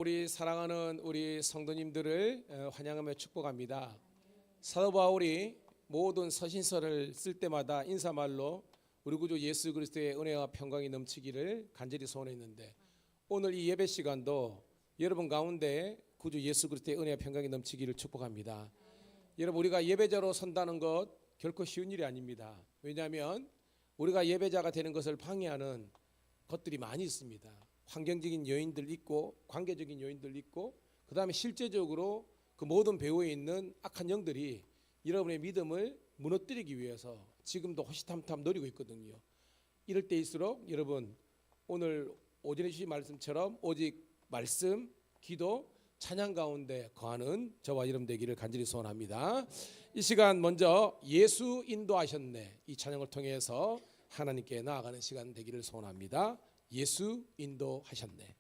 우리 사랑하는 우리 성도님들을 환영하며 축복합니다. 사도 바울이 모든 서신서를 쓸 때마다 인사말로 우리 구주 예수 그리스도의 은혜와 평강이 넘치기를 간절히 소원했는데, 오늘 이 예배 시간도 여러분 가운데 구주 예수 그리스도의 은혜와 평강이 넘치기를 축복합니다. 여러분, 우리가 예배자로 선다는 것 결코 쉬운 일이 아닙니다. 왜냐하면 우리가 예배자가 되는 것을 방해하는 것들이 많이 있습니다. 환경적인 요인들 있고, 관계적인 요인들 있고, 그 다음에 실제적으로 그 모든 배후에 있는 악한 영들이 여러분의 믿음을 무너뜨리기 위해서 지금도 호시탐탐 노리고 있거든요. 이럴 때일수록 여러분, 오늘 오전에 주신 말씀처럼 오직 말씀, 기도, 찬양 가운데 거하는 저와 여러분 되기를 간절히 소원합니다. 이 시간 먼저 예수 인도하셨네, 이 찬양을 통해서 하나님께 나아가는 시간 되기를 소원합니다. 예수 인도하셨네.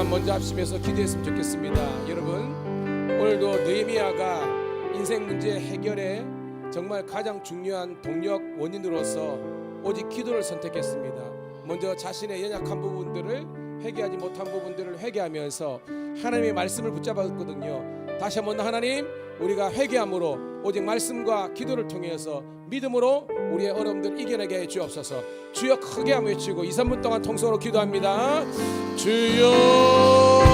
먼저 합심해서 기도했으면 좋겠습니다. 여러분, 오늘도 느헤미야가 인생 문제 해결에 정말 가장 중요한 동력 원인으로서 오직 기도를 선택했습니다. 먼저 자신의 연약한 부분들을, 회개하지 못한 부분들을 회개하면서 하나님의 말씀을 붙잡았거든요. 다시 한번 하나님, 우리가 회개함으로 오직 말씀과 기도를 통해서 믿음으로 우리의 어려움들 이겨내게 해 주옵소서. 주여 크게 한번 외치고 2, 3분 동안 통성으로 기도합니다. 주여.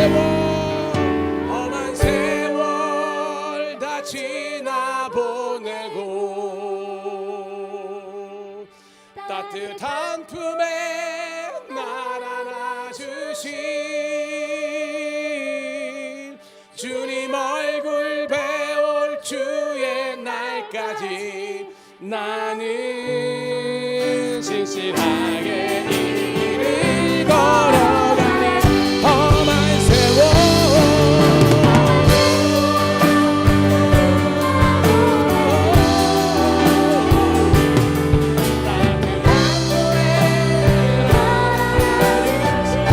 험한 세월 다 지나보내고 따뜻한 품에 날 안아주신 주님 얼굴 배울 주의 날까지 나는 신실하게 길을 걸어가니 험한 세월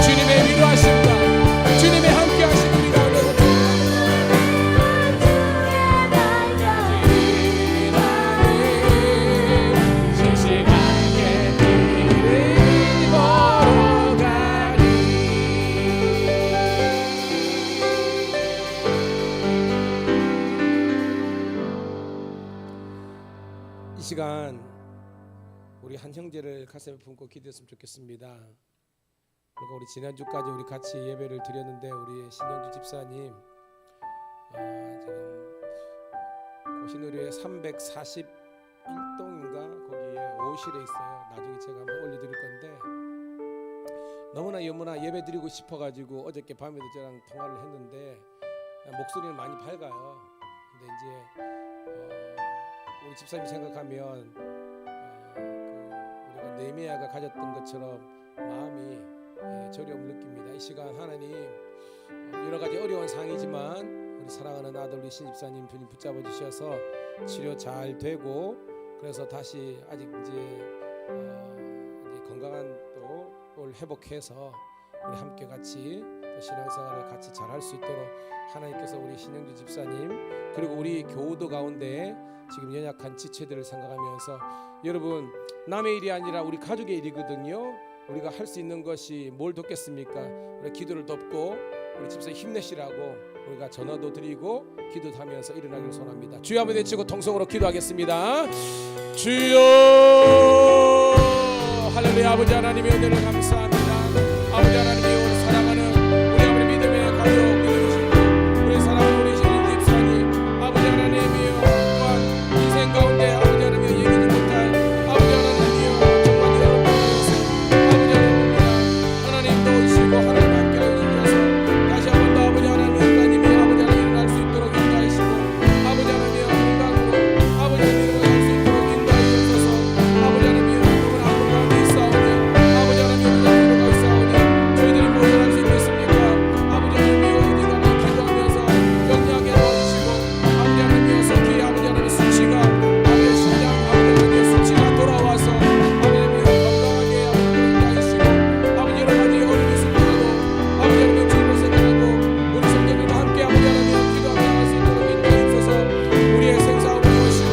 주님의 위로하심과 주님의 함께하심 우리가 이 시간 우리 한 형제를 가슴에 품고 기도했으면 좋겠습니다. 그리고 우리 지난주까지 우리 같이 예배를 드렸는데 우리 신영주 집사님 지금 고신의료에 341동인가 거기에 5실에 있어요. 나중에 제가 한번 올려드릴 건데 너무나 예배 드리고 싶어가지고 어저께 밤에도 저랑 통화를 했는데 목소리는 많이 밝아요. 근데 이제 우리 집사님 생각하면 우리가 네미야가 가졌던 것처럼 마음이 저리움을 느낍니다. 이 시간 하나님 여러 가지 어려운 상황이지만 우리 사랑하는 아들 우리 신집사님 주님 붙잡아 주셔서 치료 잘 되고 그래서 다시 아직 이제 건강한 또 회복해서 우리 함께 같이 또 신앙생활을 같이 잘할 수 있도록 하나님께서 우리 신영주 집사님 그리고 우리 교우도 가운데 지금 연약한 지체들을 생각하면서 여러분 남의 일이 아니라 우리 가족의 일이거든요. 우리가 할 수 있는 것이 뭘 돕겠습니까? 우리 기도를 돕고 우리 집사님 힘내시라고 우리가 전화도 드리고 기도도 하면서 일어나기를 소원합니다. 주여 한번 외치고 통성으로 기도하겠습니다. 주여 할렐루야. 아버지 하나님의 은혜를 감사합니다. 아버지 하나님의 우리 사랑하는 우리 아버지 믿음의 가족 믿으시고 우리 사랑하는 우리 신인 집사님 아버지 하나님이여 또한 인생 가운데 아버지 하나님이여 얘기지 못할 아버지 하나님이여 정말 여러분 아버지 하나님입니다. 하나님 도우시고 하나님 함께 해주셔서 다시 한번 더 아버지 하나님 하나님이 아버지 하나님 일어날 수 있도록 인도하시고 아버지 하나님이여 건강으로 아버지 하나님 일어날 수 있도록 인도해 주셔서 아버지 하나님이여 여러분 아무 가운데 있사오니 아버지 하나님이여 기도가 있사오니 저희들이 무엇을 할 수 있겠습니까? 아버지 하나님이여 우리가 기도하면서 영리하게 도와주시고 아버지 하나님이여 속히 아버지 하나님의 수치가 아버지 신장 아버지 하나님의 수치가 돌아와서 아버지 하나님이여 건강하게 아버지 인도하시고 아버지 여러 가지 어려움이 있을지라도 아버지 하나님의 주님을 생각하고 우리 성도들과 함께 아버지 하나님이여 기도하며 나갈 수 있도록 인도해 주셔서 우리의 생사함을 주시고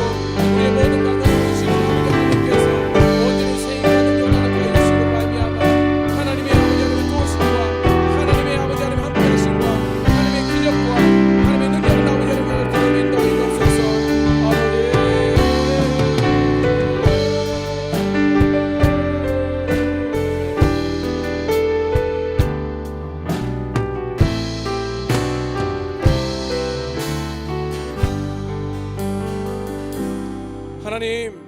우리의 모든 건강을 주시고 아버지 하나님께서 모든 생일과 능력을 허락하여 주시고 말미암아 하나님의 아버지 하나님의 도우심과 하나님의 아버지 하나님의 함께하심과 하나님의 기적과 하나님의 능력을 아버지 하나님의 들어 인도하여 주옵소서. 하나님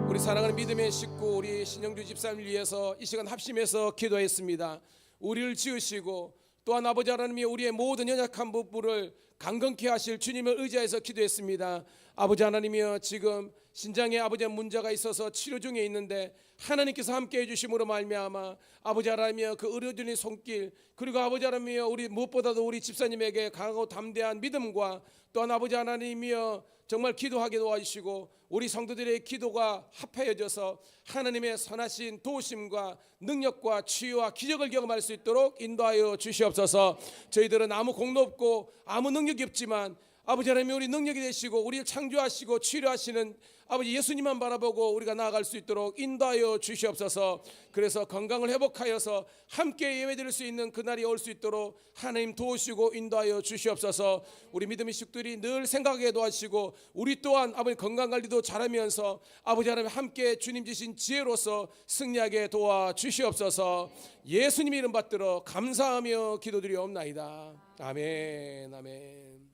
우리 사랑하는 믿음의 식구 우리 신영주 집사님을 위해서 이 시간 합심해서 기도했습니다. 우리를 지으시고 또한 아버지 하나님이 우리의 모든 연약한 부분을 강건케 하실 주님을 의지해서 기도했습니다. 아버지 하나님이여 지금 신장에 아버지의 문제가 있어서 치료 중에 있는데 하나님께서 함께 해주심으로 말미암아 아버지 하나님이여 그 의료진의 손길 그리고 아버지 하나님이여 우리 무엇보다도 우리 집사님에게 강하고 담대한 믿음과 또한 아버지 하나님이여 정말 기도하게 도와주시고 우리 성도들의 기도가 합해져서 하나님의 선하신 도우심과 능력과 치유와 기적을 경험할 수 있도록 인도하여 주시옵소서. 저희들은 아무 공도 없고 아무 능력이 없지만 아버지 하나님이 우리 능력이 되시고 우리를 창조하시고 치료하시는 아버지 예수님만 바라보고 우리가 나아갈 수 있도록 인도하여 주시옵소서. 그래서 건강을 회복하여서 함께 예배드릴 수 있는 그날이 올 수 있도록 하나님 도우시고 인도하여 주시옵소서. 우리 믿음의 식구들이 늘 생각하게 도와주시고 우리 또한 아버지 건강관리도 잘하면서 아버지 하나님 함께 주님 주신 지혜로서 승리하게 도와주시옵소서. 예수님 이름 받들어 감사하며 기도드리옵나이다. 아멘. 아멘.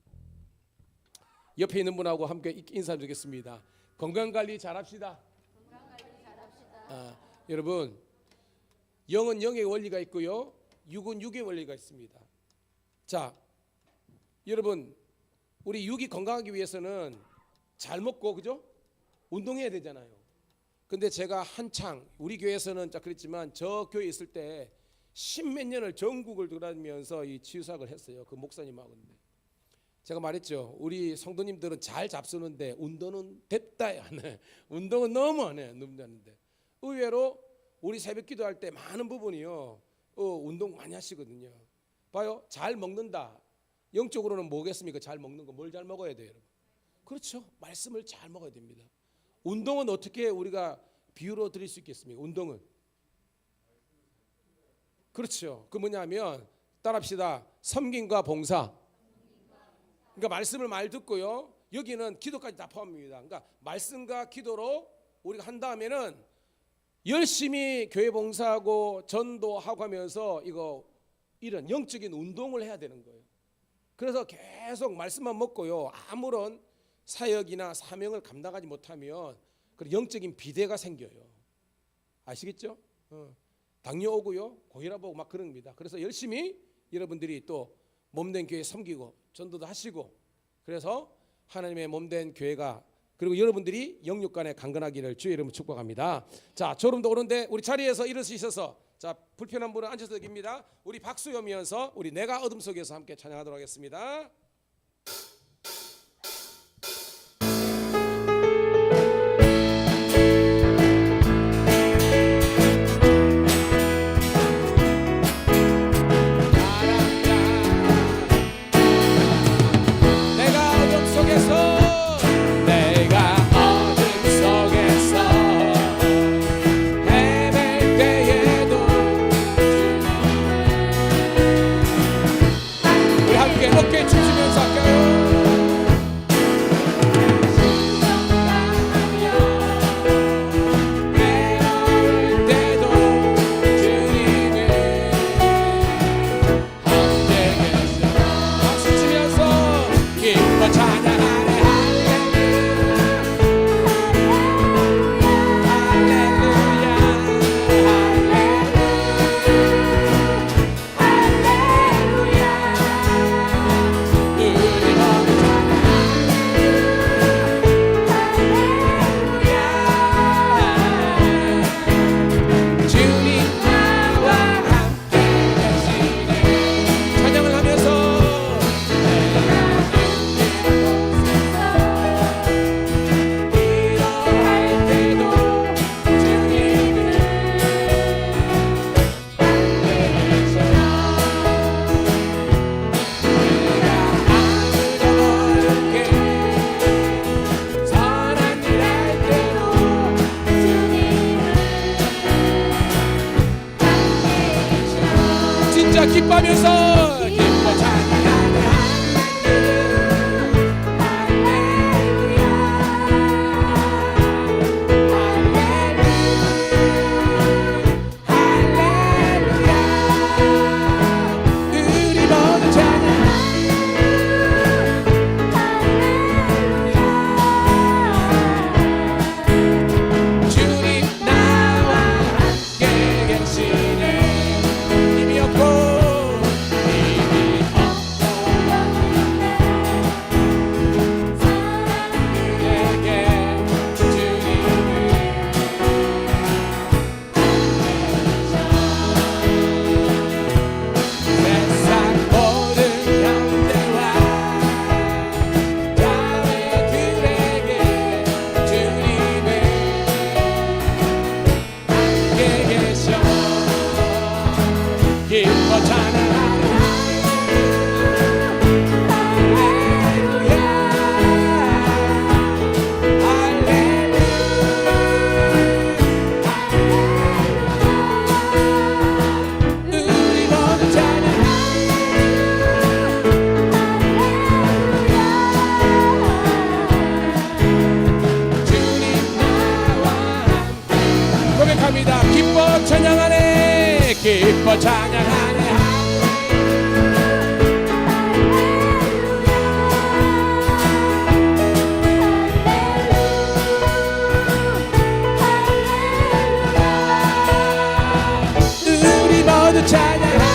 옆에 있는 분하고 함께 인사드리겠습니다. 건강관리 잘합시다. 여러분, 영은 영의 원리가 있고요, 육은 육의 원리가 있습니다. 자, 여러분, 우리 육이 건강하기 위해서는 잘 먹고, 그죠? 운동해야 되잖아요. 근데 제가 한창 우리 교회에서는 그랬지만 저 교회에 있을 때 십몇 년을 전국을 돌아다니면서 이 치유사역을 했어요. 그 목사님하고. 제가 말했죠. 우리 성도님들은 잘 잡수는데 운동은 됐다 안 해. 운동은 너무 안 해. 너무 하는데 의외로 우리 새벽 기도할 때 많은 부분이요, 운동 많이 하시거든요. 봐요. 잘 먹는다. 영적으로는 뭐겠습니까? 잘 먹는 거. 뭘 잘 먹어야 돼요, 여러분? 그렇죠. 말씀을 잘 먹어야 됩니다. 운동은 어떻게 우리가 비유로 드릴 수 있겠습니까? 운동은 그렇죠. 그 뭐냐면 따라합시다. 섬김과 봉사. 그러니까 말씀을 말 듣고요, 여기는 기도까지 다 포함입니다. 그러니까 말씀과 기도로 우리가 한다면은 열심히 교회 봉사하고 전도하고 하면서 이런 영적인 운동을 해야 되는 거예요. 그래서 계속 말씀만 먹고요, 아무런 사역이나 사명을 감당하지 못하면 그 영적인 비대가 생겨요. 아시겠죠? 당뇨 오고요, 고혈압 오고 막 그런 겁니다. 그래서 열심히 여러분들이 또 몸된 교회 섬기고 전도도 하시고, 그래서 하나님의 몸된 교회가, 그리고 여러분들이 영육간에 강건하기를 주의 이름으로 축복합니다. 자, 졸음도 오는데 우리 자리에서 일어서 주셔서, 자, 불편한 분은 앉아서 드립니다. 우리 박수 여미면서 우리 내가 어둠 속에서 함께 찬양하도록 하겠습니다. 기뻐하면서 기뻐 찬양하네. 기뻐 찬양하네 기뻐 찬양하네 우리 모두 찬양하네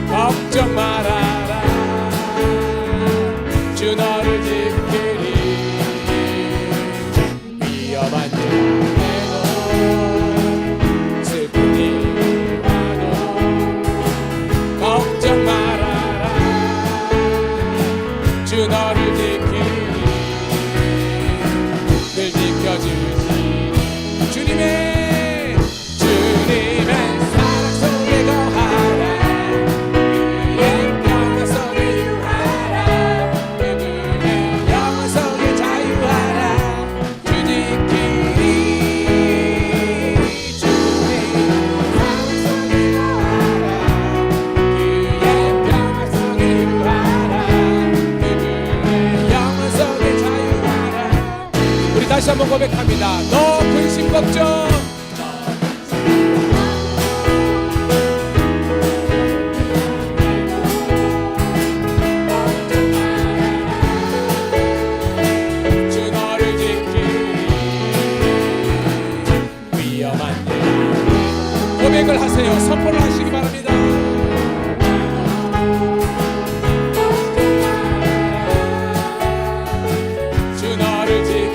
걱정 말아라 주 너를 지키리 위험한 일에도 슬픈 일 와도 걱정 말아라 주 너를 지키리 늘 지켜주시 주님의 사랑 속에 거하라 다시 한번 고백합니다. 너 근심 걱정 주 너를 지키리 위험한 일 고백을 하세요. 선포를 하시기 바랍니다. 주 너를 지키리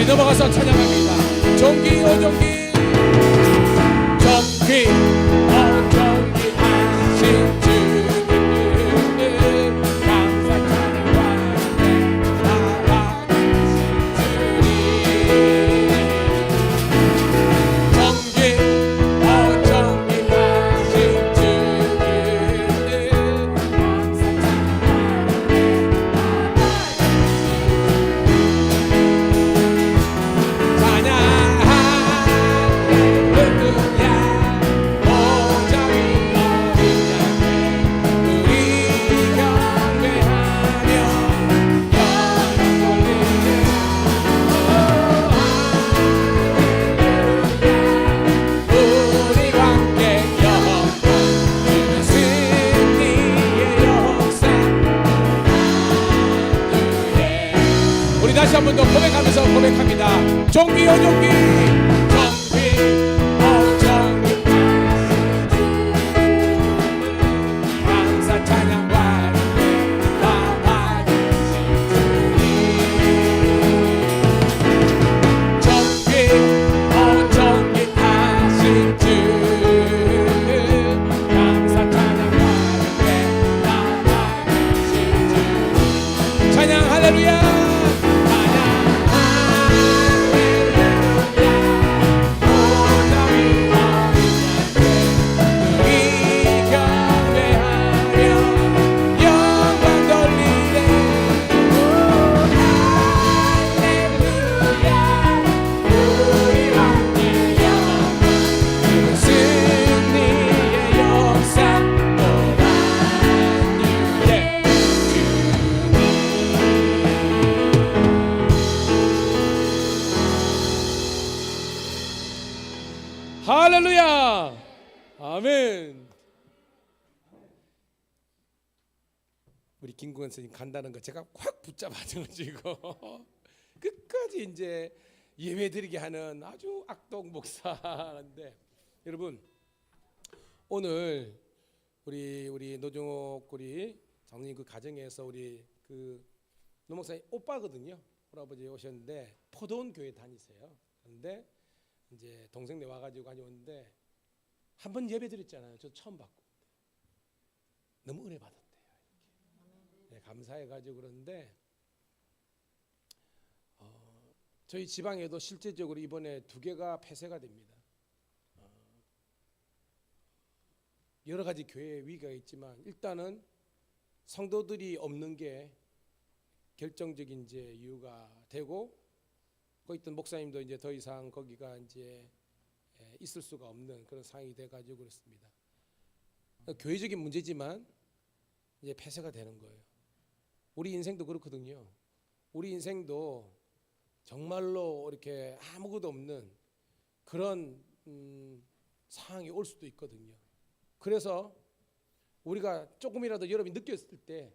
넘어가서 찬양합니다. 종기 오종기 종기 오종기 하신 주님 감사 찬양과 살아계신 주님 종기 오종기 하신 주님 감사 다시 한 번 더 고백하면서 고백합니다. 종기 오종기 종기 오종기 감사 찬양과 나와주신 주님 종기 오종기 하신 주 감사 찬양과 나와주신 주 찬양 할렐루야 할렐루야 아멘. 우리 김구원 선생님 간다는 거 제가 확 붙잡아가지고 끝까지 이제 예배드리게 하는 아주 악동 목사인데 여러분 오늘 우리 노종옥 우리 장로님 그 가정에서 우리 그 노 목사님 오빠거든요. 할아버지 오셨는데 포도원 교회 다니세요. 그런데 이제 동생네 와가지고 가져오는데 한 번 예배 드렸잖아요. 저 처음 봤고 너무 은혜 받았대요. 네, 감사해가지고 그러는데 저희 지방에도 실제적으로 이번에 2개가 폐쇄가 됩니다. 여러 가지 교회 위기가 있지만 일단은 성도들이 없는 게 결정적인 이제 이유가 되고 거기 있던 목사님도 이제 더 이상 거기가 이제 있을 수가 없는 그런 상황이 돼 가지고 그렇습니다. 교회적인 문제지만 이제 폐쇄가 되는 거예요. 우리 인생도 그렇거든요. 우리 인생도 정말로 이렇게 아무것도 없는 그런 상황이 올 수도 있거든요. 그래서 우리가 조금이라도 여러분이 느꼈을 때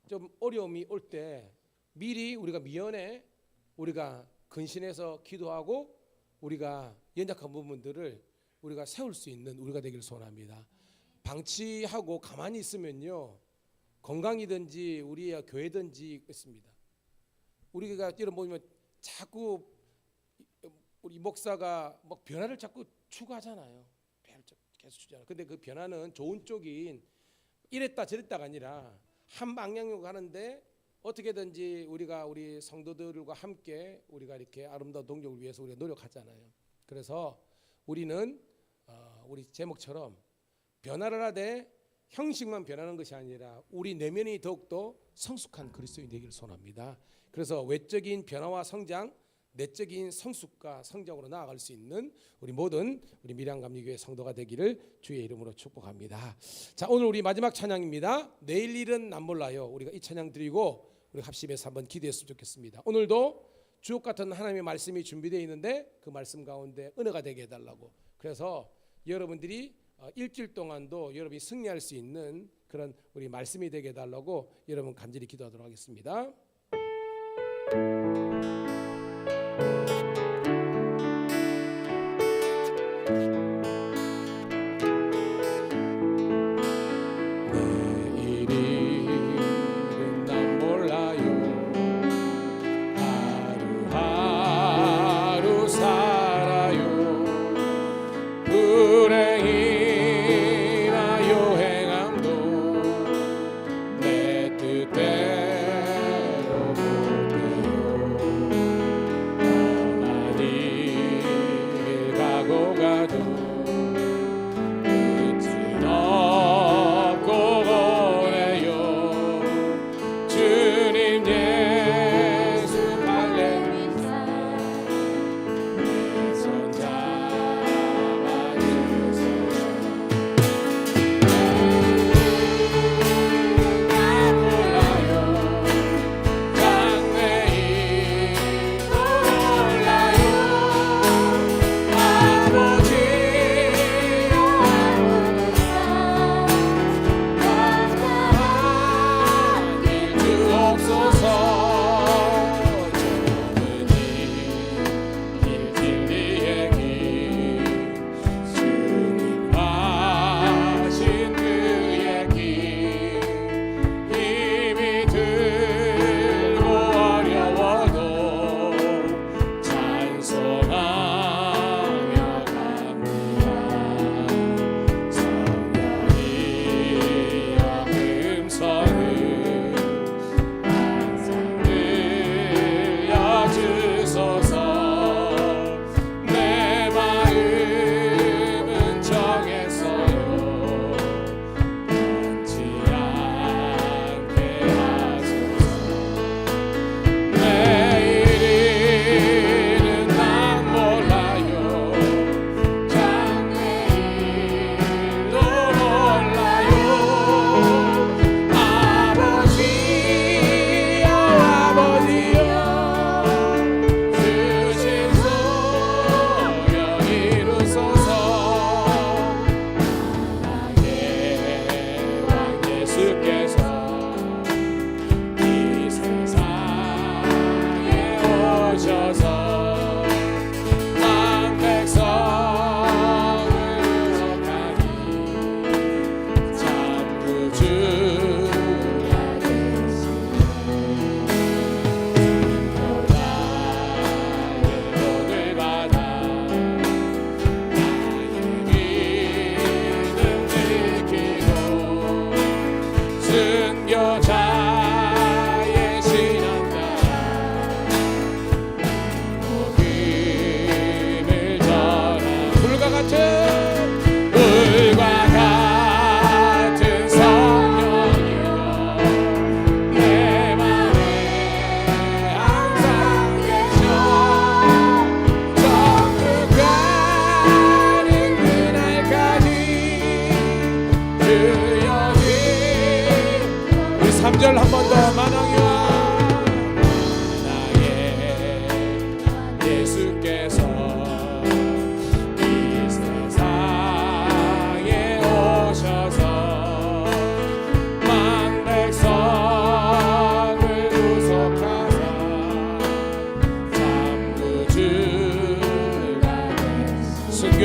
좀 어려움이 올 때 미리 우리가 미연에 우리가 근신해서 기도하고 우리가 연약한 부분들을 우리가 세울 수 있는 우리가 되기를 소원합니다. 방치하고 가만히 있으면요 건강이든지 우리의 교회든지 있습니다. 우리가 여러분 보면 자꾸 우리 목사가 막 변화를 자꾸 추구하잖아요. 계속 추구하잖아요. 근데 그 변화는 좋은 쪽인 이랬다 저랬다가 아니라 한 방향으로 가는데 어떻게든지 우리가 우리 성도들과 함께 우리가 이렇게 아름다운 동력을 위해서 우리가 노력하잖아요. 그래서 우리는 우리 제목처럼 변화를 하되 형식만 변하는 것이 아니라 우리 내면이 더욱더 성숙한 그리스도인이 되기를 소원합니다. 그래서 외적인 변화와 성장, 내적인 성숙과 성장으로 나아갈 수 있는 우리 모든 우리 밀양감리교회 성도가 되기를 주의 이름으로 축복합니다. 자, 오늘 우리 마지막 찬양입니다. 내일 일은 난 몰라요. 우리가 이 찬양 드리고 우리 합심해서 한번 기도했으면 좋겠습니다. 오늘도 주옥 같은 하나님의 말씀이 준비되어 있는데 그 말씀 가운데 은혜가 되게 해달라고. 그래서 여러분들이 일주일 동안도 여러분이 승리할 수 있는 그런 우리 말씀이 되게 해달라고 여러분 간절히 기도하도록 하겠습니다. 내일은 난 몰라요. 하루하루 살아요. 불행이나 요행함도 내 뜻대로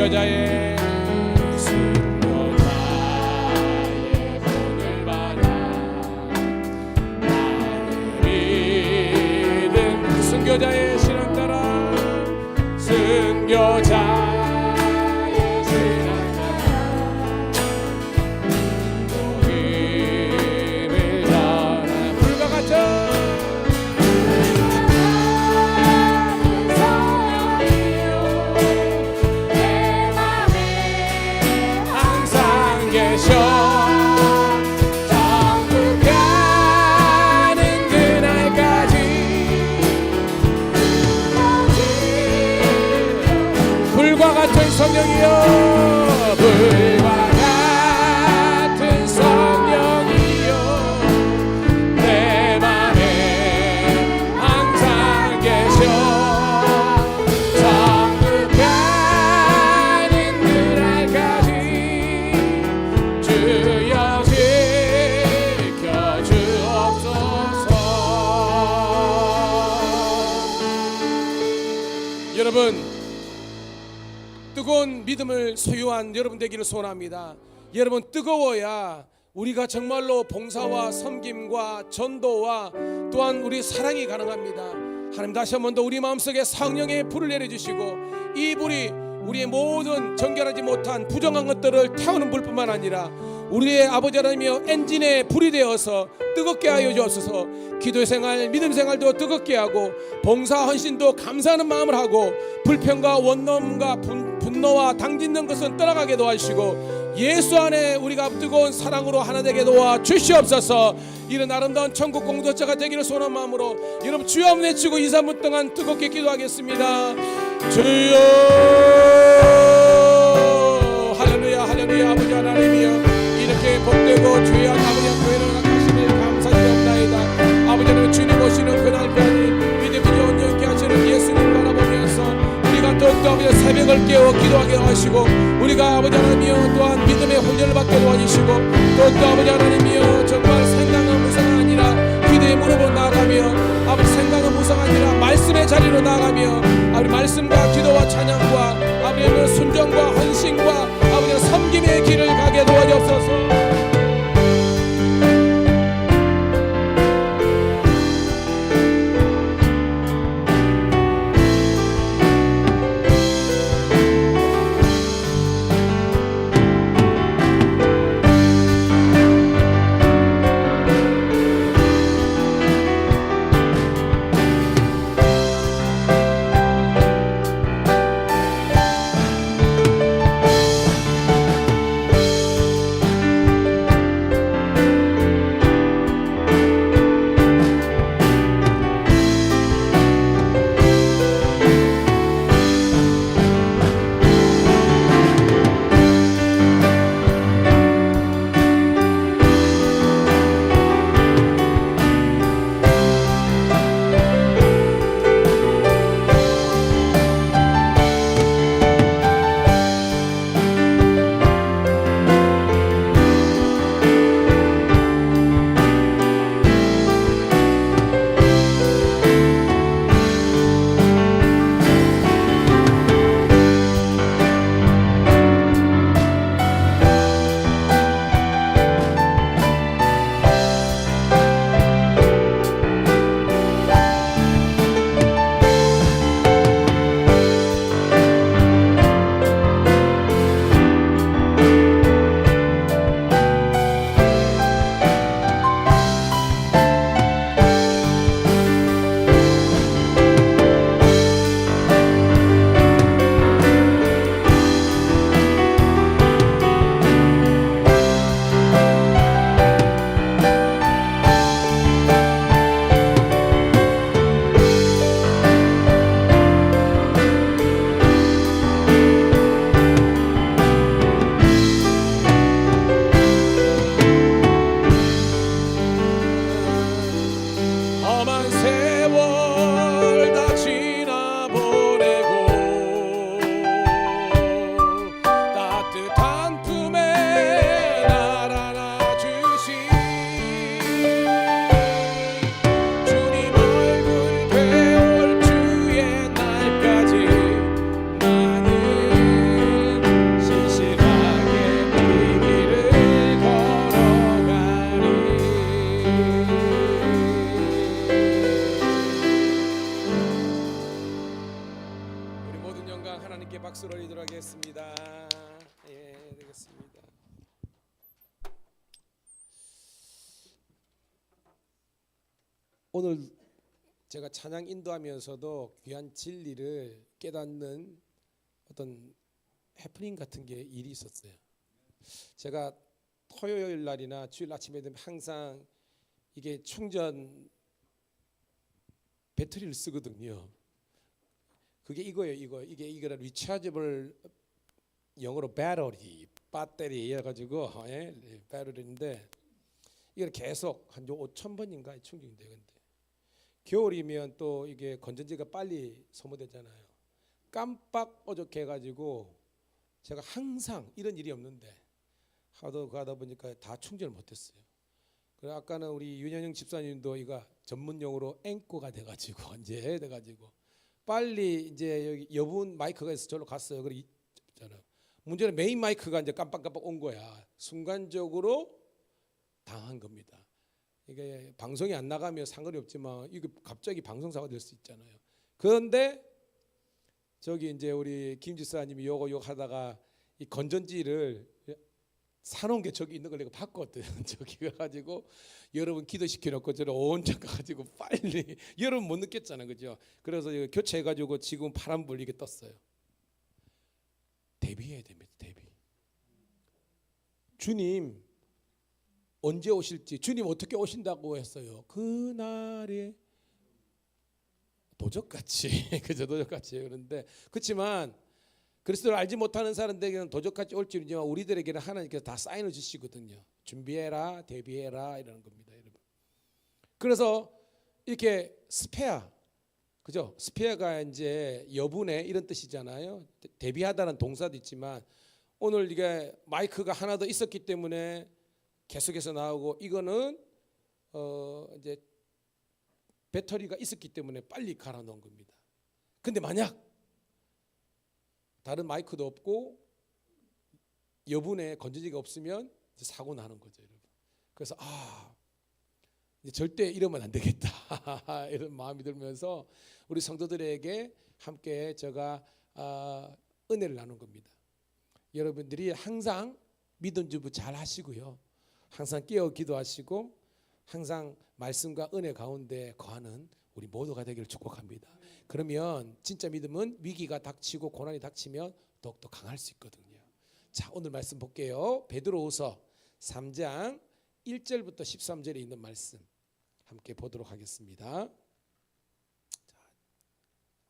순교자의 본을 받아 믿음 순교자의 신앙 따라 순교자의 신앙 따라 복음을 전하 불과 같은 천국가는 그날까지 불과 같은 성령이여 불과 같은 성령이여 내 맘에 항상 계셔 천국 가는 그날까지 주여 지켜 주옵소서. 여러분 뜨거운 믿음을 소유한 여러분 되기를 소원합니다. 여러분 뜨거워야 우리가 정말로 봉사와 섬김과 전도와 또한 우리 사랑이 가능합니다. 하나님 다시 한 번 더 우리 마음속에 성령의 불을 내려주시고 이 불이 우리의 모든 정결하지 못한 부정한 것들을 태우는 불뿐만 아니라 우리의 아버지 하나님이여 엔진의 불이 되어서 뜨겁게 하여 주옵소서. 기도생활 믿음생활도 뜨겁게 하고 봉사 헌신도 감사하는 마음을 하고 불평과 원념과 분노와 당짓는 것은 떠나가게 도와주시고 예수 안에 우리가 뜨거운 사랑으로 하나 되게 도와주시옵소서. 이런 아름다운 천국 공동체가 되기를 소원한 마음으로 여러분 주여 한번 외치고 2, 3분 동안 뜨겁게 기도하겠습니다. 주여 할렐루야 할렐루야. 아버지 하나님이여 이렇게 복되고 주의 아버지 교회를 하심을 감사드립니다. 아버지 하나님 주님 오시는 그날까지 믿음이 온전케 하시는 예수님을 바라보면서 우리가 더욱더 아버지 새벽을 깨워 기도하게 하시고 우리가 아버지 하나님이여 또한 믿음의 훈련을 받게 도와주시고 더욱더 아버지 하나님이여 정말 생각은 무서가 아니라 기도의 무릎으로 나아가며 아버지 생각은 무서가 아니라 말씀의 자리로 나아가며 아버지 말씀과 기도와 찬양과 아버지 순종과 헌신과 아버지 섬김의 길을 가게 도와주옵소서. 주님께 박수를 올리도록 하겠습니다. 예, 되겠습니다. 오늘 제가 찬양 인도하면서도 귀한 진리를 깨닫는 어떤 해프닝 같은 게 일이 있었어요. 제가 토요일 날이나 주일 아침에 되면 항상 이게 충전 배터리를 쓰거든요. 그게 이거예요. 이게 리차저블, 영어로 배터리 해가지고 배터리인데 이걸 계속 한 5,000번인가 충전이 돼. 근데 겨울이면 또 이게 건전지가 빨리 소모되잖아요. 깜빡 어저께 해가지고 제가 항상 이런 일이 없는데 하도 가다 보니까 다 충전을 못했어요. 그래 아까는 우리 윤현영 집사님도 이거 전문 용어로 앵꼬가 돼가지고 언제 돼가지고 빨리 이제 여기 여분 마이크가 있어 저로 갔어요. 그래 있잖아. 문제는 메인 마이크가 이제 깜빡깜빡 온 거야. 순간적으로 당한 겁니다. 이게 방송이 안 나가면 상관이 없지만 이게 갑자기 방송사가 될 수 있잖아요. 그런데 저기 이제 우리 김 지사님이 요거 하다가 이 건전지를 사놓은 게 저기 있는 걸 내가 봤거든. 저기 가가지고 여러분 기도시켜놓고 저를 온전 가가지고 빨리 여러분 못 느꼈잖아요, 그죠? 그래서 이거 교체해가지고 지금 파란불 이게 떴어요. 대비해야 됩니다, 대비. 주님 언제 오실지, 주님 어떻게 오신다고 했어요. 그날에 도적같이 그죠, 도적같이. 그런데 그렇지만 그리스도를 알지 못하는 사람들에게는 도적같이 올지 모르지만 우리들에게는 하나님께서 다 사인을 주시거든요. 준비해라, 대비해라 이러는 겁니다, 여러분. 그래서 이렇게 스페어, 그죠? 스페어가 이제 여분의 이런 뜻이잖아요. 대비하다는 동사도 있지만 오늘 이게 마이크가 하나 더 있었기 때문에 계속해서 나오고 이거는 이제 배터리가 있었기 때문에 빨리 갈아 넣은 겁니다. 근데 만약 다른 마이크도 없고 여분의 건전지가 없으면 이제 사고 나는 거죠, 여러분. 그래서 이제 절대 이러면 안 되겠다 이런 마음이 들면서 우리 성도들에게 함께 제가 은혜를 나눈 겁니다. 여러분들이 항상 믿음 주부 잘 하시고요, 항상 깨어 기도하시고 항상 말씀과 은혜 가운데 거하는 우리 모두가 되기를 축복합니다. 그러면 진짜 믿음은 위기가 닥치고 고난이 닥치면 더욱더 강할 수 있거든요. 자, 오늘 말씀 볼게요. 베드로후서 3장 1절부터 13절에 있는 말씀 함께 보도록 하겠습니다. 자,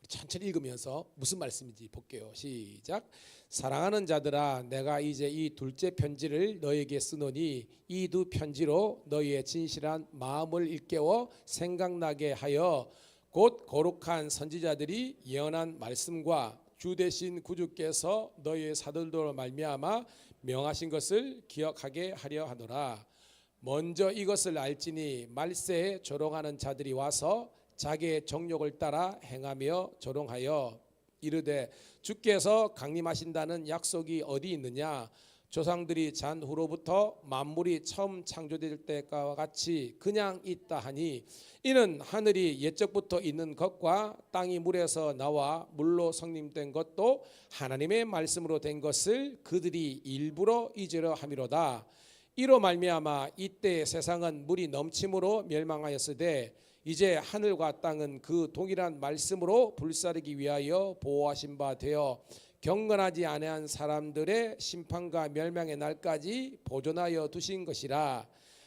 우리 천천히 읽으면서 무슨 말씀인지 볼게요. 시작. 사랑하는 자들아, 내가 이제 이 둘째 편지를 너에게 쓰노니 이 두 편지로 너희의 진실한 마음을 일깨워 생각나게 하여 곧 거룩한 선지자들이 예언한 말씀과 주 되신 구주께서 너희의 사도들로 말미암아 명하신 것을 기억하게 하려 하노라. 먼저 이것을 알지니 말세에 조롱하는 자들이 와서 자기의 정욕을 따라 행하며 조롱하여 이르되 주께서 강림하신다는 약속이 어디 있느냐? 조상들이 잔 후로부터 만물이 처음 창조될 때와 같이 그냥 있다 하니 이는 하늘이 옛적부터 있는 것과 땅이 물에서 나와 물로 성림된 것도 하나님의 말씀으로 된 것을 그들이 일부러 잊으려 함이로다. 이로 말미암아 이때 세상은 물이 넘침으로 멸망하였으되 이제 하늘과 땅은 그 동일한 말씀으로 불사르기 위하여 보호하신 바 되어 경건하지 아니한 사람들의 심판과 멸망의 날까지 보존하여 두신 것이라.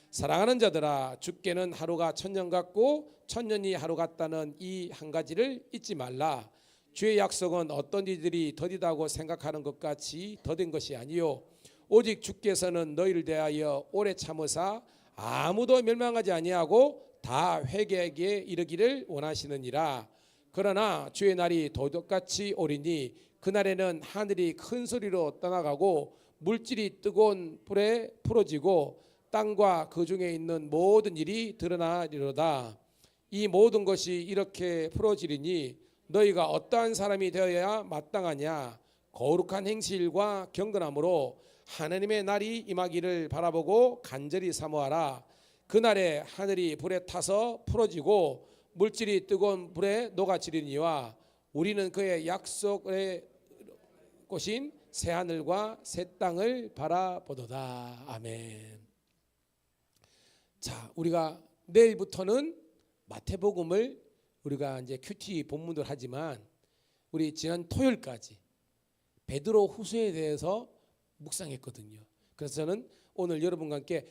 사랑하는 자들아, 주께는 하루가 천년 같고 천년이 하루 같다는 이 한 가지를 잊지 말라. 주의 약속은 어떤 이들이 더디다고 생각하는 것 같이 더딘 것이 아니요 오직 주께서는 너희를 대하여 오래 참으사 아무도 멸망하지 아니하고 다 회개하기에 이르기를 원하시느니라. 그러나 주의 날이 도둑같이 오리니 그날에는 하늘이 큰 소리로 떠나가고 물질이 뜨거운 불에 풀어지고 땅과 그 중에 있는 모든 일이 드러나리로다. 이 모든 것이 이렇게 풀어지리니 너희가 어떠한 사람이 되어야 마땅하냐? 거룩한 행실과 경건함으로 하나님의 날이 임하기를 바라보고 간절히 사모하라. 그날에 하늘이 불에 타서 풀어지고 물질이 뜨거운 불에 녹아지리니와 우리는 그의 약속에 꽃인 새 하늘과 새 땅을 바라보도다. 아멘. 자, 우리가 내일부터는 마태복음을 우리가 이제 큐티 본문을 하지만 우리 지난 토요일까지 베드로 후서에 대해서 묵상했거든요. 그래서 저는 오늘 여러분과 함께,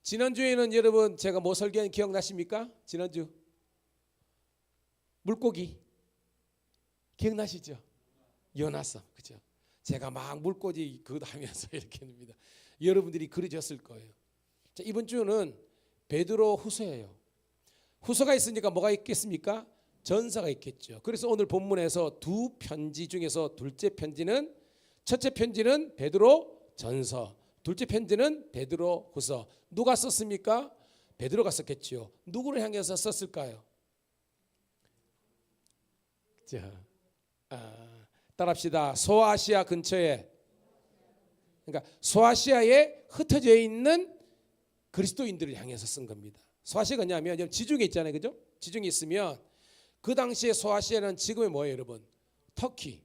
지난주에는 여러분 제가 뭐 설교한 기억나십니까? 지난주 물고기 기억나시죠? 요나서, 그죠? 제가 막 물고기 그거 하면서 이렇게 합니다. 여러분들이 그려졌을 거예요. 자, 이번 주는 베드로 후서예요. 후서가 있으니까 뭐가 있겠습니까? 전서가 있겠죠. 그래서 오늘 본문에서 두 편지 중에서 첫째 편지는 베드로 전서, 둘째 편지는 베드로 후서. 누가 썼습니까? 베드로가 썼겠죠. 누구를 향해서 썼을까요? 자, 따라합시다. 소아시아 근처에, 그러니까 소아시아에 흩어져 있는 그리스도인들을 향해서 쓴 겁니다. 소아시아가 뭐냐면 지중해 있잖아요, 그죠? 지중해 있으면 그 당시에 소아시아는 지금의 뭐예요, 여러분? 터키,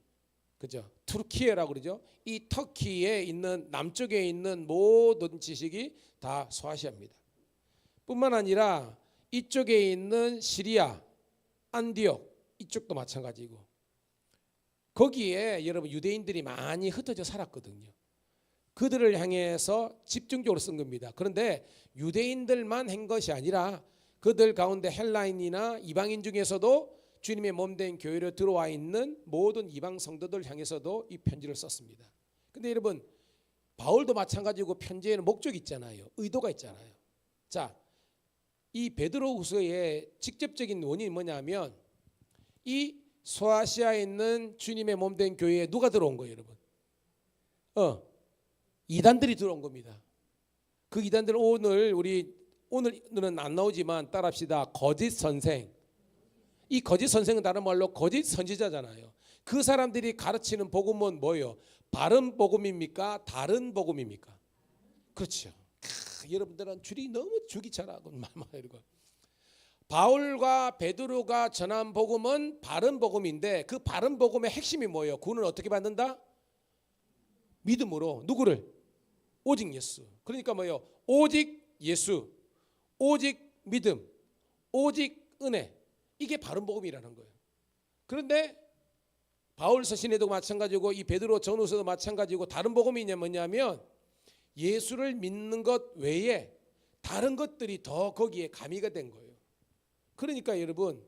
그죠? 투르키예라고 그러죠. 이 터키에 있는 남쪽에 있는 모든 지식이 다 소아시아입니다. 뿐만 아니라 이쪽에 있는 시리아, 안디옥 이쪽도 마찬가지고, 거기에 여러분 유대인들이 많이 흩어져 살았거든요. 그들을 향해서 집중적으로 쓴 겁니다. 그런데 유대인들만 한 것이 아니라 그들 가운데 헬라인이나 이방인 중에서도 주님의 몸된 교회로 들어와 있는 모든 이방 성도들 향해서도 이 편지를 썼습니다. 근데 여러분, 바울도 마찬가지고 편지에는 목적이 있잖아요. 의도가 있잖아요. 자, 이 베드로후서의 직접적인 원인이 뭐냐면, 이 소아시아에 있는 주님의 몸된 교회에 누가 들어온 거예요, 여러분? 이단들이 들어온 겁니다. 그 이단들은 오늘은 안 나오지만 따라합시다. 거짓 선생. 이 거짓 선생은 다른 말로 거짓 선지자잖아요. 그 사람들이 가르치는 복음은 뭐예요? 바른 복음입니까? 다른 복음입니까? 그렇죠. 여러분들은 줄이 너무 주기 잘하고 이러고. 바울과 베드로가 전한 복음은 바른 복음인데, 그 바른 복음의 핵심이 뭐예요? 구원을 어떻게 받는다? 믿음으로. 누구를? 오직 예수. 그러니까 뭐예요? 오직 예수, 오직 믿음, 오직 은혜. 이게 바른 복음이라는 거예요. 그런데 바울 서신에도 마찬가지고 이 베드로 전후서도 마찬가지고, 다른 복음이 뭐냐면 예수를 믿는 것 외에 다른 것들이 더 거기에 가미가 된 거예요. 그러니까 여러분,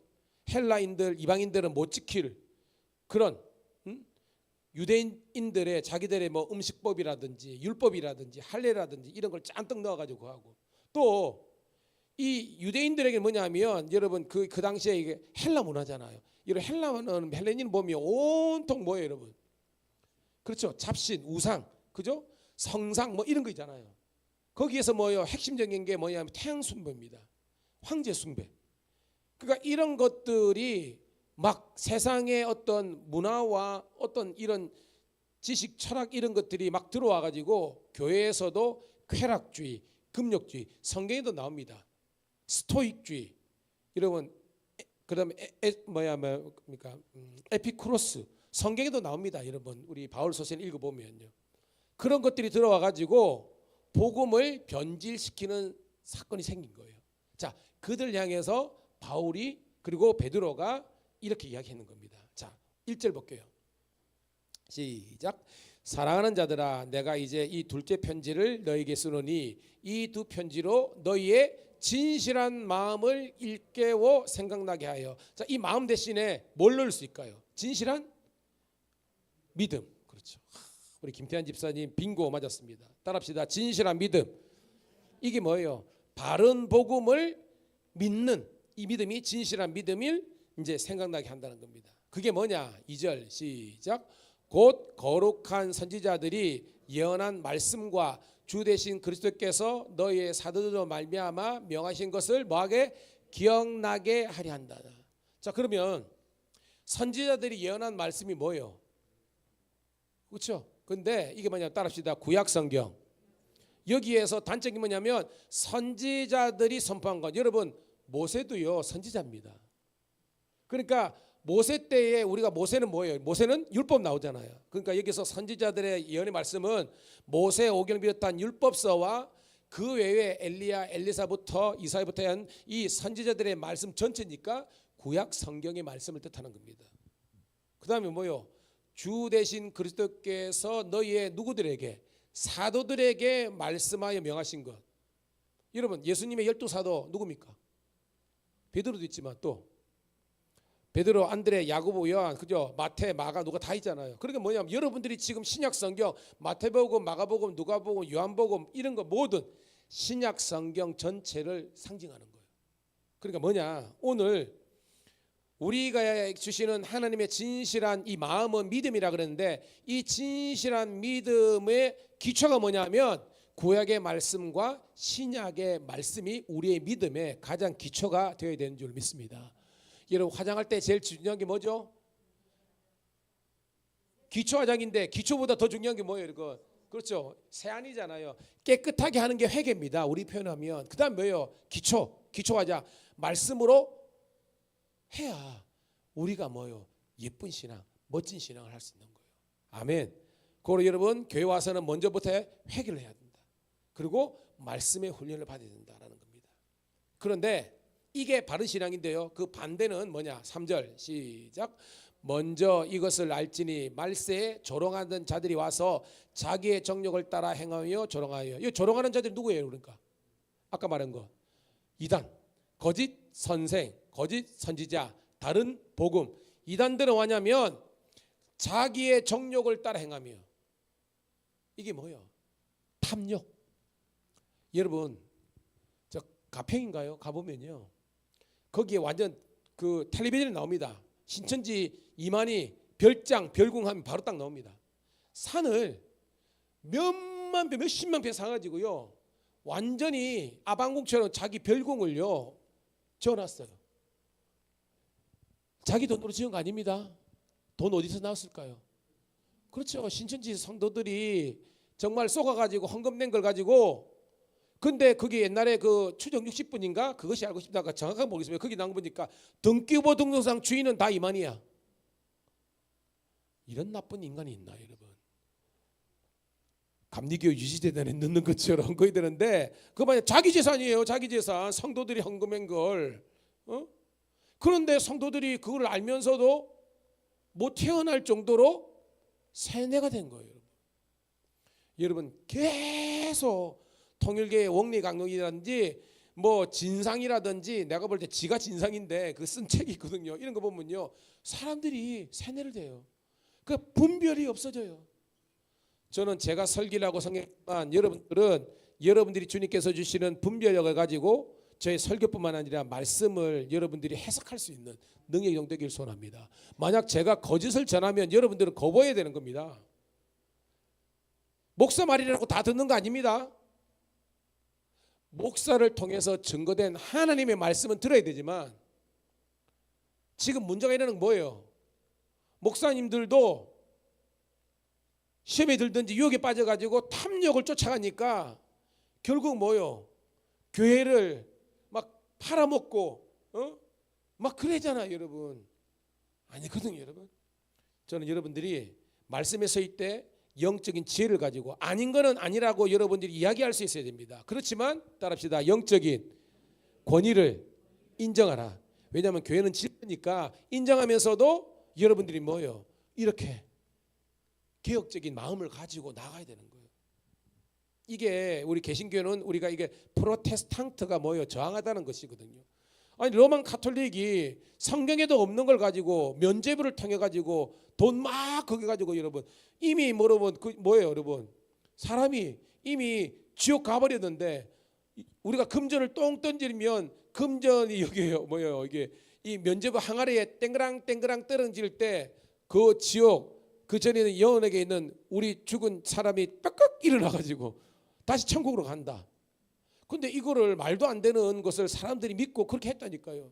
헬라인들, 이방인들은 못 지킬 그런 유대인들의 자기들의 뭐 음식법이라든지 율법이라든지 할례라든지 이런 걸 짠뜩 넣어가지고 하고, 또 이 유대인들에게 뭐냐면 여러분 그 당시에 이게 헬라 문화잖아요. 이런 헬라인 보면 온통 뭐예요, 여러분? 그렇죠. 잡신, 우상, 그죠? 성상 뭐 이런 거 있잖아요. 거기에서 뭐예요? 핵심적인 게 뭐냐면 태양 숭배입니다. 황제 숭배. 그러니까 이런 것들이 막 세상의 어떤 문화와 어떤 이런 지식, 철학 이런 것들이 막 들어와 가지고 교회에서도 쾌락주의, 금욕주의, 성경에도 나옵니다. 스토익주의, 여러분, 그다음에 에피쿠로스, 성경에도 나옵니다. 여러분, 우리 바울 서신 읽어보면요, 그런 것들이 들어와 가지고 복음을 변질시키는 사건이 생긴 거예요. 자, 그들 향해서 바울이 그리고 베드로가 이렇게 이야기하는 겁니다. 자, 1절 볼게요. 시작. 사랑하는 자들아, 내가 이제 이 둘째 편지를 너에게 쓰노니 이 두 편지로 너희의 진실한 마음을 일깨워 생각나게 하여. 자, 이 마음 대신에 뭘 넣을 수 있을까요? 진실한 믿음. 그렇죠. 우리 김태환 집사님 빙고 맞았습니다. 따라합시다. 진실한 믿음. 이게 뭐예요? 바른 복음을 믿는 이 믿음이 진실한 믿음을 이제 생각나게 한다는 겁니다. 그게 뭐냐? 2절 시작. 곧 거룩한 선지자들이 예언한 말씀과 주 되신 그리스도께서 너희의 사도들로 말미암아 명하신 것을 뭐하게? 기억나게 하려 한다. 자, 그러면 선지자들이 예언한 말씀이 뭐예요? 그렇죠? 근데 이게 뭐냐? 따라합시다. 구약 성경. 여기에서 단점이 뭐냐면 선지자들이 선포한 것. 여러분, 모세도요 선지자입니다. 그러니까 모세 때에 우리가 모세는 뭐예요? 모세는 율법 나오잖아요. 그러니까 여기서 선지자들의 예언의 말씀은 모세 오경을 비롯한 율법서와 그 외에 엘리야, 엘리사부터 이사야부터 한 이 선지자들의 말씀 전체니까 구약 성경의 말씀을 뜻하는 겁니다. 그 다음에 뭐요? 주 대신 그리스도께서 너희의 누구들에게 사도들에게 말씀하여 명하신 것. 여러분 예수님의 12사도 누굽니까? 베드로도 있지만 또 베드로, 안드레, 야고보, 요한, 그죠? 마태, 마가, 누가 다 있잖아요. 그러니까 뭐냐면 여러분들이 지금 신약 성경 마태복음, 마가복음, 누가복음, 요한복음 이런 거 모든 신약 성경 전체를 상징하는 거예요. 그러니까 뭐냐? 오늘 우리가 주시는 하나님의 진실한 이 마음은 믿음이라 그랬는데 이 진실한 믿음의 기초가 뭐냐면 구약의 말씀과 신약의 말씀이 우리의 믿음의 가장 기초가 되어야 되는 줄 믿습니다. 여러분 화장할 때 제일 중요한 게 뭐죠? 기초 화장인데 기초보다 더 중요한 게 뭐예요? 이거 그렇죠. 세안이잖아요. 깨끗하게 하는 게 회개입니다. 우리 표현하면 그 다음 뭐예요? 기초 화장 말씀으로 해야 우리가 뭐예요? 예쁜 신앙, 멋진 신앙을 할 수 있는 거예요. 아멘. 그리고 여러분 교회 와서는 먼저부터 회개를 해야 된다. 그리고 말씀의 훈련을 받아야 된다라는 겁니다. 그런데 이게 바른 신앙인데요. 그 반대는 뭐냐? 3절 시작. 먼저 이것을 알지니 말세에 조롱하던 자들이 와서 자기의 정욕을 따라 행하며 조롱하여. 이 조롱하는 자들이 누구예요? 그러니까 아까 말한 거 이단, 거짓 선생, 거짓 선지자, 다른 복음. 이단들은 뭐냐면 자기의 정욕을 따라 행하며. 이게 뭐예요? 탐욕. 여러분 저 가평인가요? 가보면요 거기에 완전 그 텔레비전에 나옵니다. 신천지 이만희 별장 별궁하면 바로 딱 나옵니다. 산을 몇만 배 몇십만 배 사가지고요 완전히 아방궁처럼 자기 별궁을요 지어놨어요. 자기 돈으로 지은 거 아닙니다. 돈 어디서 나왔을까요? 그렇죠. 신천지 성도들이 정말 쏘가가지고 헌금 낸 걸 가지고. 근데 그게 옛날에 그 추정 60분인가 그것이 알고 싶다가 정확하게 모르겠습니다. 거기 나온 거 보니까 등기부 등록상 주인은 다 이만희야. 이런 나쁜 인간이 있나 여러분. 감리교회 유지재단에 넣는 것처럼 거의 되는데 그거 만약 자기 재산이에요. 자기 재산 성도들이 헌금한 걸. 그런데 성도들이 그걸 알면서도 못 태어날 정도로 세뇌가 된 거예요. 여러분 계속 통일교의 원리 강론이라든지 뭐 진상이라든지 내가 볼 때 지가 진상인데 그 쓴 책이 있거든요. 이런 거 보면요 사람들이 세뇌를 돼요. 그 분별이 없어져요. 저는 제가 설교라고 생각했지만 여러분들은 여러분들이 주님께서 주시는 분별력을 가지고 저의 설교뿐만 아니라 말씀을 여러분들이 해석할 수 있는 능력이 용되길 소원합니다. 만약 제가 거짓을 전하면 여러분들은 거부해야 되는 겁니다. 목사 말이라고 다 듣는 거 아닙니다. 목사를 통해서 증거된 하나님의 말씀은 들어야 되지만 지금 문제가 일어나는 건 뭐예요? 목사님들도 시험에 들든지 유혹에 빠져가지고 탐욕을 쫓아가니까 결국 뭐예요? 교회를 막 팔아먹고 막 그러잖아요 여러분. 아니거든요 여러분. 저는 여러분들이 말씀에 서일 때 영적인 지혜를 가지고 아닌 거는 아니라고 여러분들이 이야기할 수 있어야 됩니다. 그렇지만 따라합시다. 영적인 권위를 인정하라. 왜냐하면 교회는 질서니까 인정하면서도 여러분들이 뭐예요? 이렇게 개혁적인 마음을 가지고 나가야 되는 거예요. 이게 우리 개신교는 우리가 이게 프로테스탄트가 뭐예요? 저항하다는 것이거든요. 아니 로만 가톨릭이 성경에도 없는 걸 가지고 면죄부를 통해 가지고 돈 막 거기 가지고 여러분 이미 여러분 그 뭐예요 여러분 사람이 이미 지옥 가버렸는데 우리가 금전을 똥 던지면 금전이 여기에요 뭐예요 이게 이 면죄부 항아리에 땡그랑 떨어질 때 그 지옥 그 전에는 영혼에게 있는 우리 죽은 사람이 빡빡 일어나 가지고 다시 천국으로 간다. 근데 이거를 말도 안 되는 것을 사람들이 믿고 그렇게 했다니까요.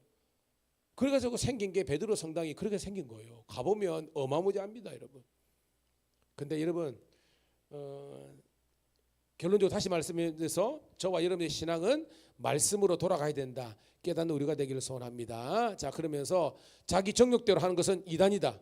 그래가지고 생긴 게 베드로 성당이 그렇게 생긴 거예요. 가보면 어마무지합니다 여러분. 근데 여러분 결론적으로 다시 말씀드려서 저와 여러분의 신앙은 말씀으로 돌아가야 된다 깨닫는 우리가 되기를 소원합니다. 자, 그러면서 자기 정욕대로 하는 것은 이단이다.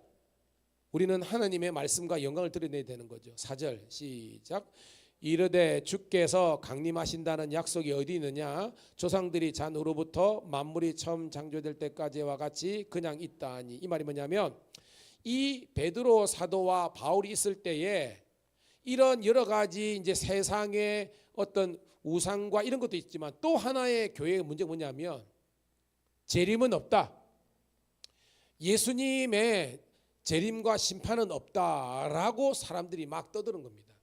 우리는 하나님의 말씀과 영광을 드러내야 되는 거죠. 4절 시작. 이르되 주께서 강림하신다는 약속이 어디 있느냐? 조상들이 잔으로부터 만물이 처음 창조될 때까지와 같이 그냥 있다니. 이 말이 뭐냐면 이 베드로 사도와 바울이 있을 때에 이런 여러 가지 이제 세상의 어떤 우상과 이런 것도 있지만 또 하나의 교회의 문제가 뭐냐면 재림은 없다. 예수님의 재림과 심판은 없다라고 사람들이 막 떠드는 겁니다.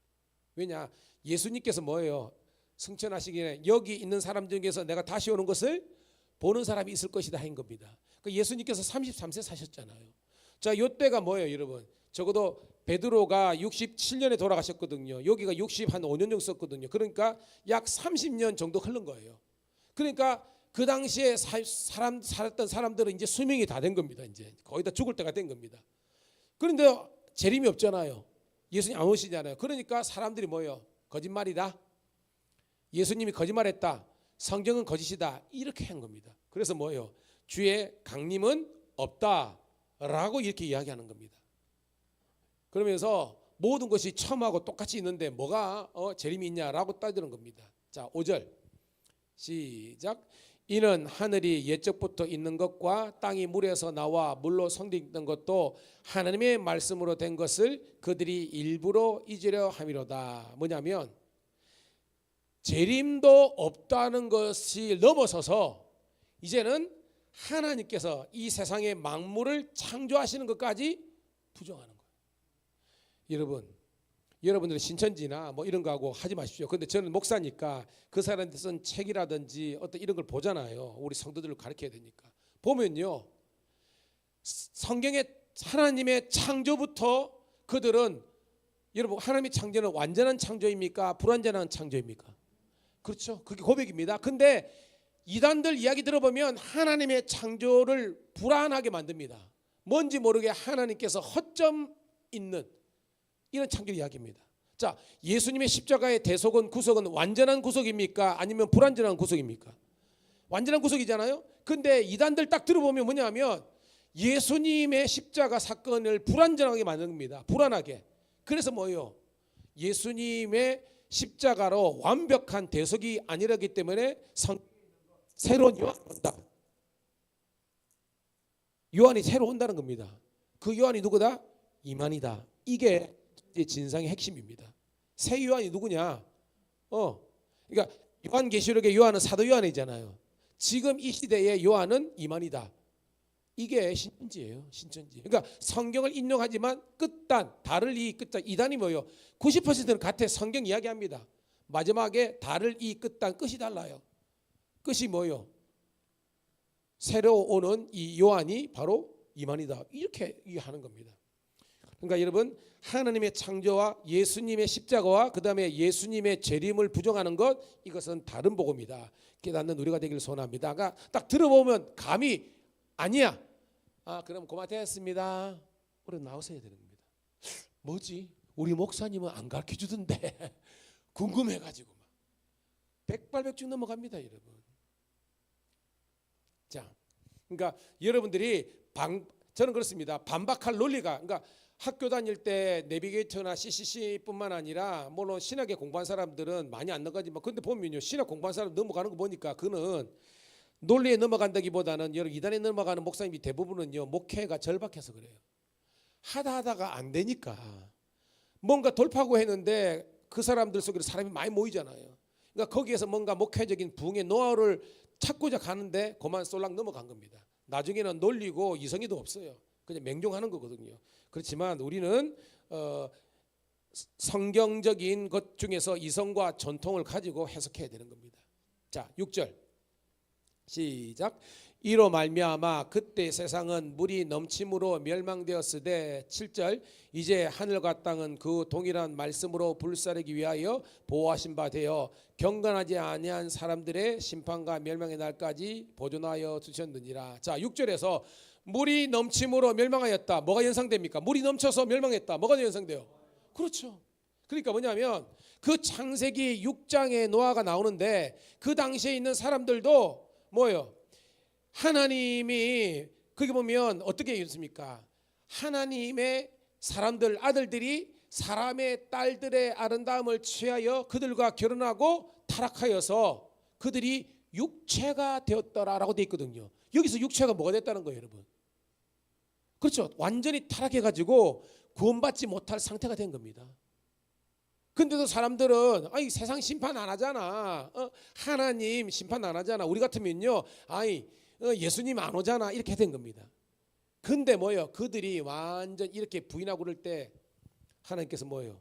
왜냐? 예수님께서 뭐예요? 승천하시기에 여기 있는 사람 중에서 내가 다시 오는 것을 보는 사람이 있을 것이다 한 겁니다. 예수님께서 33세 사셨잖아요. 자, 이때가 뭐예요, 여러분? 적어도 베드로가 67년에 돌아가셨거든요. 여기가 65년 정도 썼거든요. 그러니까 약 30년 정도 흐른 거예요. 그러니까 그 당시에 살았던 사람들은 이제 수명이 다 된 겁니다. 이제 거의 다 죽을 때가 된 겁니다. 그런데 재림이 없잖아요. 예수님 안 오시잖아요. 그러니까 사람들이 뭐예요? 거짓말이다. 예수님이 거짓말했다. 성경은 거짓이다. 이렇게 한 겁니다. 그래서 뭐예요? 주의 강림은 없다라고 이렇게 이야기하는 겁니다. 그러면서 모든 것이 처음하고 똑같이 있는데 뭐가 재림이 있냐라고 따지는 겁니다. 자, 5절 시작. 이는 하늘이 옛적부터 있는 것과 땅이 물에서 나와 물로 성립된 것도 하나님의 말씀으로 된 것을 그들이 일부러 잊으려 함이로다. 뭐냐면 재림도 없다는 것이 넘어서서 이제는 하나님께서 이 세상의 만물을 창조하시는 것까지 부정하는 거예요. 여러분들은 신천지나 뭐 이런 거 하고 하지 마십시오. 근데 저는 목사니까 그 사람한테 쓴 책이라든지 어떤 이런 걸 보잖아요. 우리 성도들을 가르쳐야 되니까. 보면요, 성경의 하나님의 창조부터 그들은, 여러분, 하나님의 창조는 완전한 창조입니까? 불완전한 창조입니까? 그렇죠. 그게 고백입니다. 근데 이단들 이야기 들어보면 하나님의 창조를 불안하게 만듭니다. 뭔지 모르게 하나님께서 허점 있는 이런 창조 이야기입니다. 자, 예수님의 십자가의 대속은 구속은 완전한 구속입니까? 아니면 불완전한 구속입니까? 완전한 구속이잖아요. 근데 이단들 딱 들어보면 뭐냐면 예수님의 십자가 사건을 불완전하게 만든 겁니다. 불안하게. 그래서 뭐예요? 예수님의 십자가로 완벽한 대속이 아니라기 때문에 새로운 요한이 온다. 요한이 새로 온다는 겁니다. 그 요한이 누구다? 이만이다. 이게 진상의 핵심입니다. 새 요한이 누구냐? 그러니까 요한계시록의 요한은 사도 요한이잖아요. 지금 이 시대의 요한은 이만이다. 이게 신천지예요. 신천지. 그러니까 성경을 인용하지만 끝단, 달을 이 끝단, 이단이 뭐예요? 90%는 같아. 성경 이야기합니다. 마지막에 달을 이 끝단, 끝이 달라요. 끝이 뭐예요? 새로 오는 이 요한이 바로 이만이다. 이렇게 하는 겁니다. 그러니까 여러분, 하나님의 창조와 예수님의 십자가와 그 다음에 예수님의 재림을 부정하는 것, 이것은 다른 복음이다. 깨닫는 우리가 되기를 소원합니다. 그러니까 딱 들어보면 감히 아니야. 그럼 고맙습니다. 우리 나오셔야 되는 겁니다. 뭐지? 우리 목사님은 안 가르쳐 주던데 궁금해가지고 막 백발백중 넘어갑니다, 여러분. 자, 그러니까 여러분들이 저는 그렇습니다. 반박할 논리가, 그러니까 학교 다닐 때 내비게이터나 CCC뿐만 아니라 물론 신학에 공부한 사람들은 많이 안 넘어가지만, 근데 보면요, 신학 공부한 사람 넘어가는 거 보니까 그는 논리에 넘어간다기보다는 여러 이단에 넘어가는 목사님이 대부분은요, 목회가 절박해서 그래요. 하다가 안 되니까 뭔가 돌파구 했는데 그 사람들 속에 사람이 많이 모이잖아요. 그러니까 거기에서 뭔가 목회적인 부흥의 노하우를 찾고자 가는데 그만 쏠락 넘어간 겁니다. 나중에는 논리고 이성이도 없어요. 그냥 맹종하는 거거든요. 그렇지만 우리는 성경적인 것 중에서 이성과 전통을 가지고 해석해야 되는 겁니다. 자, 6절 시작. 이로 말미암아 그때 세상은 물이 넘침으로 멸망되었으되 7절 이제 하늘과 땅은 그 동일한 말씀으로 불사르기 위하여 보호하신 바 되어 경건하지 아니한 사람들의 심판과 멸망의 날까지 보존하여 두셨느니라. 자, 6절에서 물이 넘침으로 멸망하였다. 뭐가 연상됩니까? 물이 넘쳐서 멸망했다. 뭐가 연상돼요? 그렇죠. 그러니까 뭐냐면 그 창세기 6장에 노아가 나오는데 그 당시에 있는 사람들도 뭐예요? 하나님이 거기 보면 어떻게 있습니까? 하나님의 사람들 아들들이 사람의 딸들의 아름다움을 취하여 그들과 결혼하고 타락하여서 그들이 육체가 되었더라라고 돼 있거든요. 여기서 육체가 뭐가 됐다는 거예요, 여러분? 그렇죠. 완전히 타락해가지고 구원받지 못할 상태가 된 겁니다. 근데도 사람들은 아이 세상 심판 안 하잖아. 하나님 심판 안 하잖아. 우리 같으면요, 예수님 안 오잖아. 이렇게 된 겁니다. 근데 뭐예요? 그들이 완전 이렇게 부인하고 그럴 때 하나님께서 뭐예요?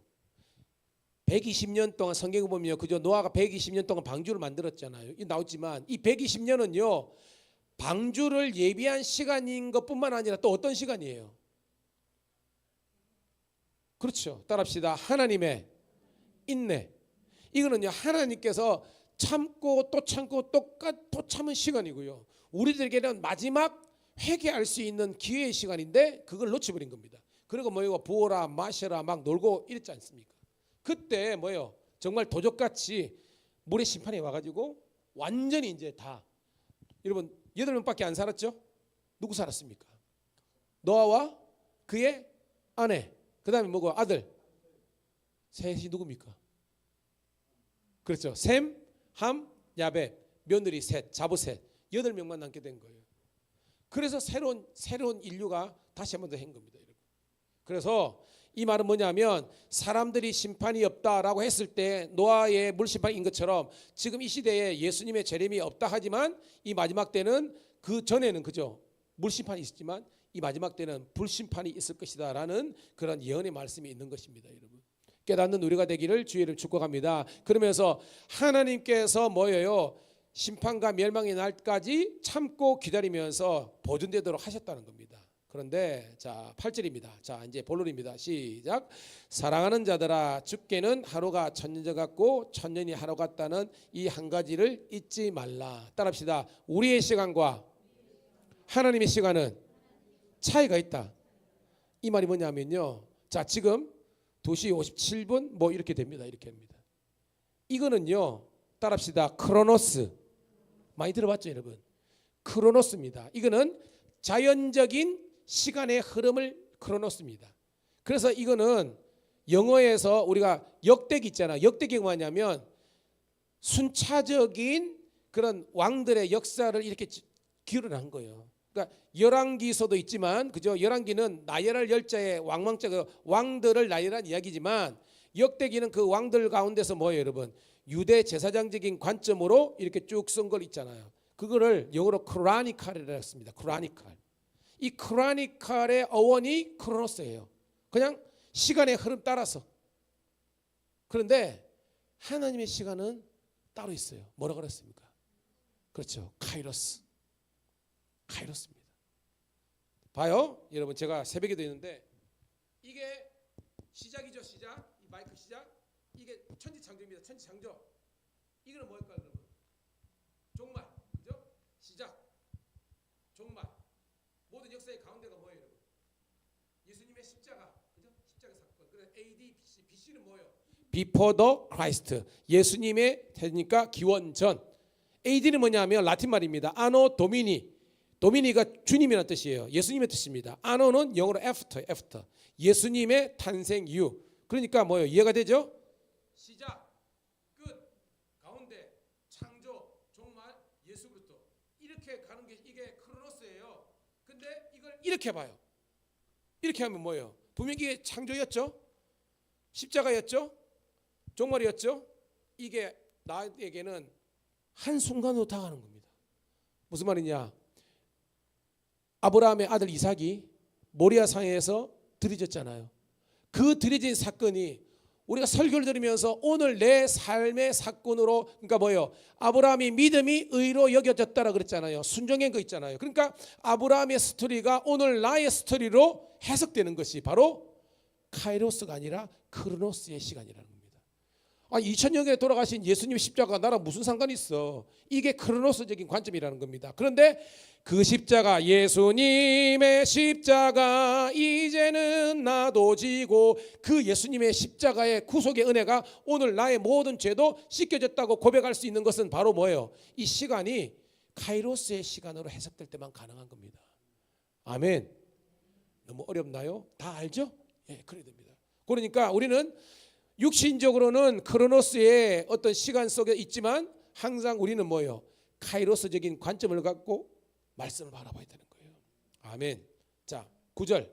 120년 동안 성경에 보면 그죠? 노아가 120년 동안 방주를 만들었잖아요. 이 나오지만 이 120년은요 방주를 예비한 시간인 것뿐만 아니라 또 어떤 시간이에요? 그렇죠. 따라합시다. 하나님의 인내. 이거는요 하나님께서 참고 또 참고 또 참은 시간이고요. 우리들에게는 마지막 회개할 수 있는 기회의 시간인데 그걸 놓쳐버린 겁니다. 그리고 뭐예요? 부어라 마셔라 막 놀고 이랬지 않습니까? 그때 뭐예요? 정말 도적같이 물의 심판이 와가지고 완전히 이제 다 여러분 8명밖에 안 살았죠? 누구 살았습니까? 노아와 그의 아내, 그 다음에 뭐고 아들 셋이 누굽니까? 그렇죠. 셈, 함, 야벳, 며느리 셋, 자부 셋 8명만 남게 된 거예요. 그래서 새로운 인류가 다시 한번 더 한 겁니다. 여러분. 그래서 이 말은 뭐냐면 사람들이 심판이 없다라고 했을 때 노아의 물심판인 것처럼 지금 이 시대에 예수님의 재림이 없다 하지만 이 마지막 때는 그 전에는 그죠 물심판이 있었지만 이 마지막 때는 불심판이 있을 것이다 라는 그런 예언의 말씀이 있는 것입니다. 여러분 깨닫는 우리가 되기를 주의를 축복합니다. 그러면서 하나님께서 뭐예요? 심판과 멸망의 날까지 참고 기다리면서 보존되도록 하셨다는 겁니다. 그런데 자 8절입니다. 자 이제 본론입니다. 시작. 사랑하는 자들아 주께는 하루가 천년 같고 천년이 하루 같다는 이 한 가지를 잊지 말라. 따라합시다. 우리의 시간과 하나님의 시간은 차이가 있다. 이 말이 뭐냐면요. 자 지금 2시 57분 뭐 이렇게 됩니다. 이렇게 합니다. 이거는요. 따라합시다. 크로노스. 많이 들어봤죠 여러분? 크로노스입니다. 이거는 자연적인 시간의 흐름을 크로노스입니다. 그래서 이거는 영어에서 우리가 역대기 있잖아. 역대기가 뭐냐면 순차적인 그런 왕들의 역사를 이렇게 기록한 거예요. 그러니까 열왕기서도 있지만 그죠? 열왕기는 나열할 열자의 왕왕자 왕들을 나열한 이야기지만 역대기는 그 왕들 가운데서 뭐예요, 여러분? 유대 제사장적인 관점으로 이렇게 쭉 쓴 걸 있잖아요. 그거를 영어로 크로니칼이라고 했습니다. 크로니칼. 이 크로니칼의 어원이 크로노스예요. 그냥 시간의 흐름 따라서. 그런데 하나님의 시간은 따로 있어요. 뭐라고 그랬습니까? 그렇죠. 카이로스. 카이로스입니다. 봐요. 여러분 제가 새벽에도 있는데 이게 시작이죠. 시작. 이 마이크 시작. 이게 천지창조입니다. 천지창조. 이거는 뭘까요, 여러분? 종말. 그죠? 시작. 종말. 모든 역사의 가운데가 뭐예요, 여러분? 예수님의 십자가. 그죠? 십자가 사건. 그래서 AD, BC. BC는 뭐예요? Before the Christ. 예수님의 되니까 기원 전. AD는 뭐냐면 라틴 말입니다. 아노 도미니. 도미니가 주님이라는 뜻이에요. 예수님의 뜻입니다. 아노는 영어로 after. 예수님의 탄생 이후. 그러니까 뭐예요? 이해가 되죠? 시작, 끝, 가운데, 창조, 종말, 예수 그리스도 이렇게 가는 게 이게 크로노스예요. 근데 이걸 이렇게 봐요. 이렇게 하면 뭐예요? 분명히 이게 창조였죠? 십자가였죠? 종말이었죠? 이게 나에게는 한순간으로 다가가는 겁니다. 무슨 말이냐? 아브라함의 아들 이삭이 모리아 산에서 들여졌잖아요. 그 들여진 사건이 우리가 설교를 들으면서 오늘 내 삶의 사건으로 그러니까 뭐예요? 아브라함이 믿음이 의로 여겨졌다라 그랬잖아요. 순종한 거 있잖아요. 그러니까 아브라함의 스토리가 오늘 나의 스토리로 해석되는 것이 바로 카이로스가 아니라 크로노스의 시간이라는 겁니다. 아니 2000년에 돌아가신 예수님 십자가 나랑 무슨 상관이 있어? 이게 크로노스적인 관점이라는 겁니다. 그런데 그 십자가, 예수님의 십자가 이제는 나도 지고, 그 예수님의 십자가의 구속의 은혜가 오늘 나의 모든 죄도 씻겨졌다고 고백할 수 있는 것은 바로 뭐예요? 이 시간이 카이로스의 시간으로 해석될 때만 가능한 겁니다. 아멘. 너무 어렵나요? 다 알죠? 예, 그래야 됩니다. 그러니까 우리는 육신적으로는 크로노스의 어떤 시간 속에 있지만 항상 우리는 뭐예요? 카이로스적인 관점을 갖고 말씀을 바라봐야 되는 거예요. 아멘. 자, 9절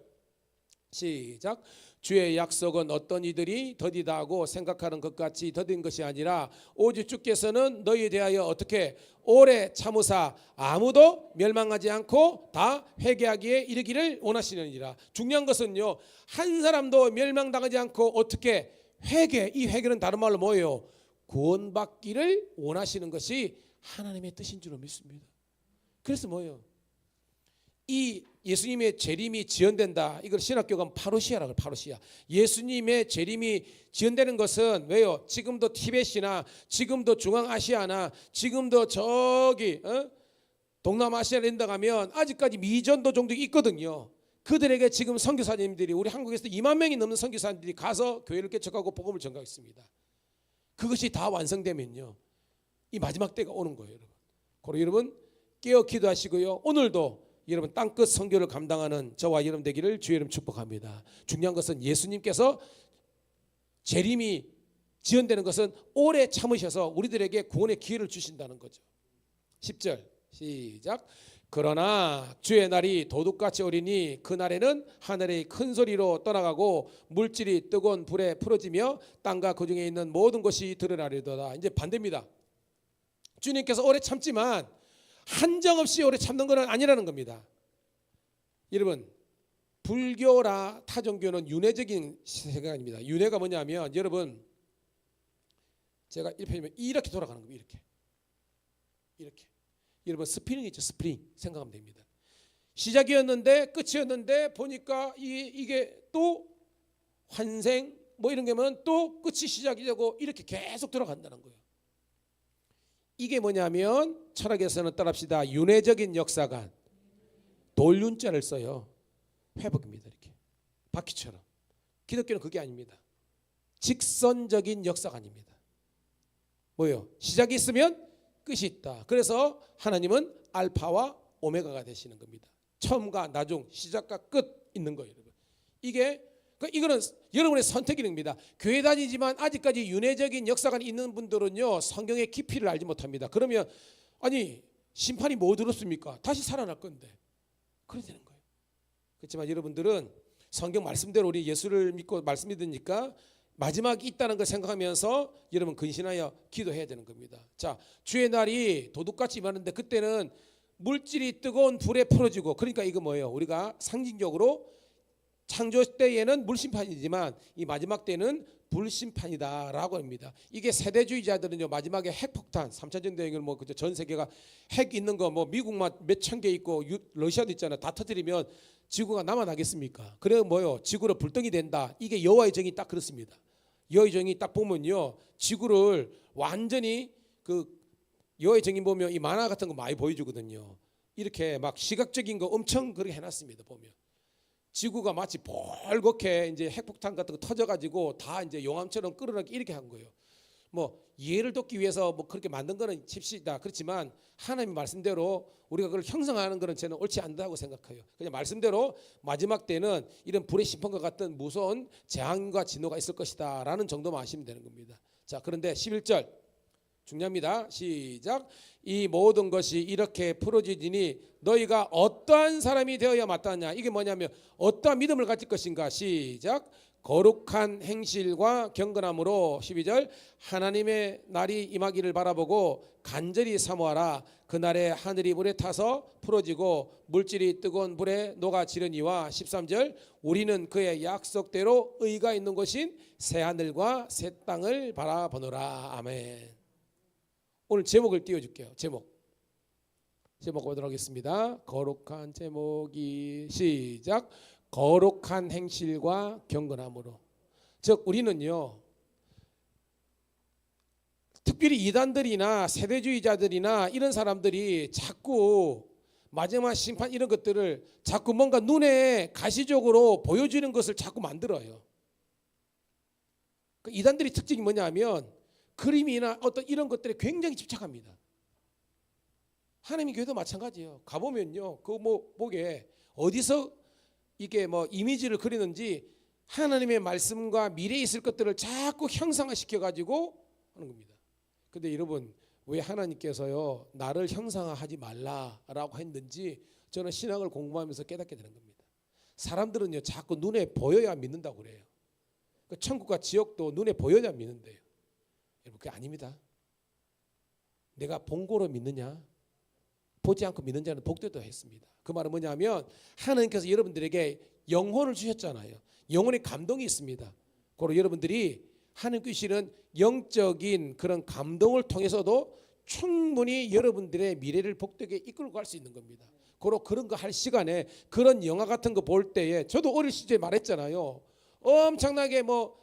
시작. 주의 약속은 어떤 이들이 더디다 하고 생각하는 것 같이 더딘 것이 아니라 오직 주께서는 너희에 대하여 어떻게 오래 참으사 아무도 멸망하지 않고 다 회개하기에 이르기를 원하시느니라. 중요한 것은요, 한 사람도 멸망당하지 않고 어떻게 회개, 이 회개는 다른 말로 뭐예요? 구원받기를 원하시는 것이 하나님의 뜻인 줄로 믿습니다. 그래서 뭐예요? 이 예수님의 재림이 지연된다. 이걸 신학교가 파루시아라고 해요. 파루시아. 예수님의 재림이 지연되는 것은 왜요? 지금도 티벳이나 지금도 중앙아시아나 지금도 저기 동남아시아에 된다 가면 아직까지 미전도 종족이 있거든요. 그들에게 지금 선교사님들이, 우리 한국에서 2만 명이 넘는 선교사님들이 가서 교회를 개척하고 복음을 전가했습니다. 그것이 다 완성되면요, 이 마지막 때가 오는 거예요, 여러분. 그리고 여러분 깨어 기도하시고요. 오늘도 여러분 땅끝 선교를 감당하는 저와 여러분 되기를 주의 이름 축복합니다. 중요한 것은 예수님께서 재림이 지연되는 것은 오래 참으셔서 우리들에게 구원의 기회를 주신다는 거죠. 10절 시작. 그러나 주의 날이 도둑같이 오리니 그날에는 하늘이 큰 소리로 떠나가고 물질이 뜨거운 불에 풀어지며 땅과 그 중에 있는 모든 것이 드러나리로다. 이제 반대입니다. 주님께서 오래 참지만 한정없이 오래 참는 것은 아니라는 겁니다. 여러분, 불교나 타종교는 윤회적인 생각입니다. 윤회가 뭐냐면, 여러분 제가 이렇게 돌아가는 겁니다. 이렇게. 여러분 스프링 있죠? 스프링 생각하면 됩니다. 시작이었는데 끝이었는데 보니까 이게 또 환생 뭐 이런 게면 또 끝이 시작이 되고 이렇게 계속 돌아간다는 거예요. 이게 뭐냐면 철학에서는 따라합시다. 윤회적인 역사관, 돌윤자를 써요. 회복입니다. 이렇게 바퀴처럼. 기독교는 그게 아닙니다. 직선적인 역사관입니다. 뭐요? 시작이 있으면 끝이 있다. 그래서 하나님은 알파와 오메가가 되시는 겁니다. 처음과 나중, 시작과 끝 있는 거예요, 여러분. 이거는 여러분의 선택입니다. 교회 다니지만 아직까지 윤회적인 역사관이 있는 분들은요, 성경의 깊이를 알지 못합니다. 그러면 아니 심판이 뭐 들었습니까? 다시 살아날 건데. 그래야 되는 거예요. 그렇지만 여러분들은 성경 말씀대로 우리 예수를 믿고 말씀 믿으니까 마지막이 있다는 걸 생각하면서 여러분 근신하여 기도해야 되는 겁니다. 자, 주의 날이 도둑같이 임하는데 그때는 물질이 뜨거운 불에 풀어지고, 그러니까 이거 뭐예요? 우리가 상징적으로 창조 때에는 물심판이지만 이 마지막 때는 불심판이다라고 합니다. 이게 세대주의자들은요, 마지막에 핵폭탄 3차 전쟁을 뭐 전 세계가 핵 있는 거 뭐 미국만 몇천 개 있고 러시아도 있잖아요. 다 터뜨리면 지구가 남아나겠습니까? 그래 뭐요? 지구로 불덩이 된다. 이게 여호와의 정이 딱 그렇습니다. 여호와의 정이 딱 보면요, 지구를 완전히 그 여호와의 정이 보면 이 만화 같은 거 많이 보여주거든요. 이렇게 막 시각적인 거 엄청 그렇게 해놨습니다. 보면 지구가 마치 벌겋게 이제 핵폭탄 같은 거 터져가지고 다 이제 용암처럼 끓어나게 이렇게 한 거예요. 뭐 이해를 돕기 위해서 뭐 그렇게 만든 거는 칩시다. 그렇지만 하나님의 말씀대로 우리가 그걸 형성하는 거는 저는 옳지 않다고 생각해요. 그냥 말씀대로 마지막 때는 이런 불의 심판과 같은 무서운 재앙과 진노가 있을 것이다 라는 정도만 아시면 되는 겁니다. 자, 그런데 11절 중요합니다. 시작. 이 모든 것이 이렇게 풀어지니 너희가 어떠한 사람이 되어야 마땅하냐. 이게 뭐냐면 어떠한 믿음을 가질 것인가. 시작. 거룩한 행실과 경건함으로 12절 하나님의 날이 임하기를 바라보고 간절히 사모하라. 그날에 하늘이 물에 타서 풀어지고 물질이 뜨거운 불에 녹아지르니와 13절 우리는 그의 약속대로 의가 있는 곳인 새하늘과 새 땅을 바라보노라. 아멘. 오늘 제목을 띄워줄게요. 제목 보도록 하겠습니다. 거룩한 제목이 시작. 거룩한 행실과 경건함으로. 즉 우리는요, 특별히 이단들이나 세대주의자들이나 이런 사람들이 자꾸 마지막 심판 이런 것들을 자꾸 뭔가 눈에 가시적으로 보여주는 것을 자꾸 만들어요. 이단들의 특징이 뭐냐면 그림이나 어떤 이런 것들에 굉장히 집착합니다. 하나님의 교회도 마찬가지예요. 가보면요, 그 뭐 보게 어디서 이게 뭐 이미지를 그리는지 하나님의 말씀과 미래에 있을 것들을 자꾸 형상화시켜 가지고 하는 겁니다. 근데 여러분, 왜 하나님께서요 나를 형상화하지 말라라고 했는지 저는 신학을 공부하면서 깨닫게 되는 겁니다. 사람들은요 자꾸 눈에 보여야 믿는다고 그래요. 천국과 지옥도 눈에 보여야 믿는데요. 여러분, 그게 아닙니다. 내가 본고로 믿느냐, 보지 않고 믿는 자는 복되다 했습니다. 그 말은 뭐냐면 하나님께서 여러분들에게 영혼을 주셨잖아요. 영혼의 감동이 있습니다. 그리고 여러분들이 하나님께 주시는 영적인 그런 감동을 통해서도 충분히 여러분들의 미래를 복되게 이끌고 갈 수 있는 겁니다. 그런 거 할 시간에 그런 영화 같은 거 볼 때에 저도 어릴 시절에 말했잖아요. 엄청나게 뭐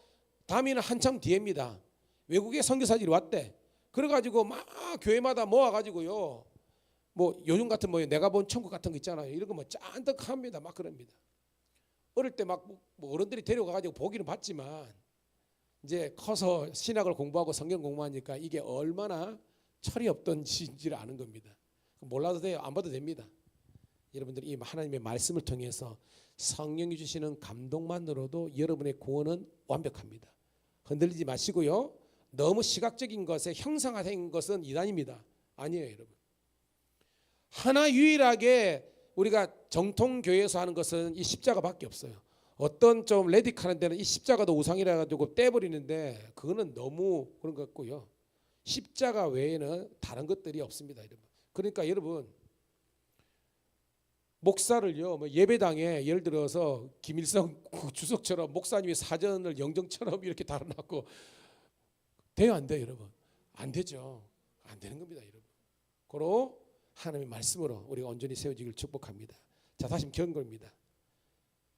다미는 한참 뒤입니다. 외국에 선교사들이 왔대. 그래가지고 막 교회마다 모아가지고요. 뭐 요즘 같은 뭐 내가 본 천국 같은 거 있잖아요. 이런 거 뭐 짠득 합니다. 막 그럽니다. 어릴 때 막 뭐 어른들이 데려가가지고 보기는 봤지만 이제 커서 신학을 공부하고 성경 공부하니까 이게 얼마나 철이 없던 짓인지를 아는 겁니다. 몰라도 돼요. 안 봐도 됩니다. 여러분들이 이 하나님의 말씀을 통해서 성령이 주시는 감동만으로도 여러분의 구원은 완벽합니다. 흔들리지 마시고요. 너무 시각적인 것에 형상화된 것은 이단입니다. 아니에요, 여러분. 하나 유일하게 우리가 정통교회에서 하는 것은 이 십자가밖에 없어요. 어떤 좀 레디컬한 데는 이 십자가도 우상이라 가지고 떼버리는데 그거는 너무 그런 것 같고요. 십자가 외에는 다른 것들이 없습니다, 여러분. 그러니까 여러분, 목사를요, 뭐 예배당에 예를 들어서 김일성 주석처럼 목사님이 사전을 영정처럼 이렇게 달아놨고 돼요, 안 돼요, 여러분? 안 되죠. 안 되는 겁니다, 여러분. 고로 하나님의 말씀으로 우리가 온전히 세워지기를 축복합니다. 자, 다시 경건입니다.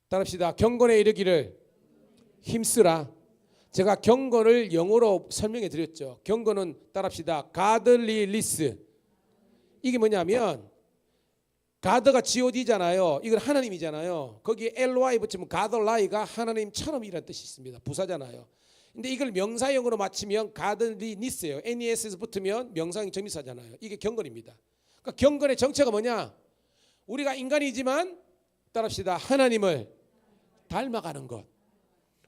따라합시다. 경건에 이르기를 힘쓰라. 제가 경건을 영어로 설명해 드렸죠. 경건은 따라합시다. godliness. 이게 뭐냐면 가드가 god잖아요. 이건 하나님이잖아요. 거기에 ly 붙이면 godly가 하나님처럼이라는 뜻이 있습니다. 부사잖아요. 근데 이걸 명사형으로 맞추면 godliness예요. nes 붙으면 명사형 점이사잖아요. 이게 경건입니다. 그러니까 경건의 정체가 뭐냐? 우리가 인간이지만 따라합시다. 하나님을 닮아가는 것.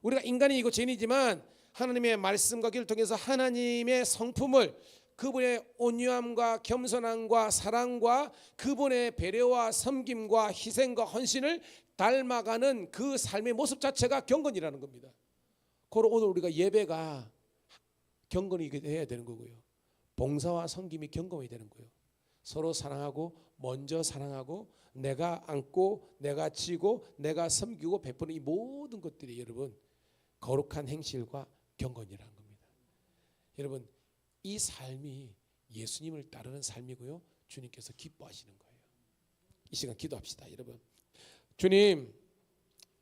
우리가 인간이고 죄인이지만 하나님의 말씀과 길을 통해서 하나님의 성품을, 그분의 온유함과 겸손함과 사랑과 그분의 배려와 섬김과 희생과 헌신을 닮아가는 그 삶의 모습 자체가 경건이라는 겁니다. 그리고 오늘 우리가 예배가 경건이 해야 되는 거고요. 봉사와 섬김이 경건이 되는 거예요. 서로 사랑하고 먼저 사랑하고 내가 안고 내가 지고 내가 섬기고 베푸는 이 모든 것들이 여러분 거룩한 행실과 경건이라는 겁니다. 여러분, 이 삶이 예수님을 따르는 삶이고요. 주님께서 기뻐하시는 거예요. 이 시간 기도합시다, 여러분. 주님,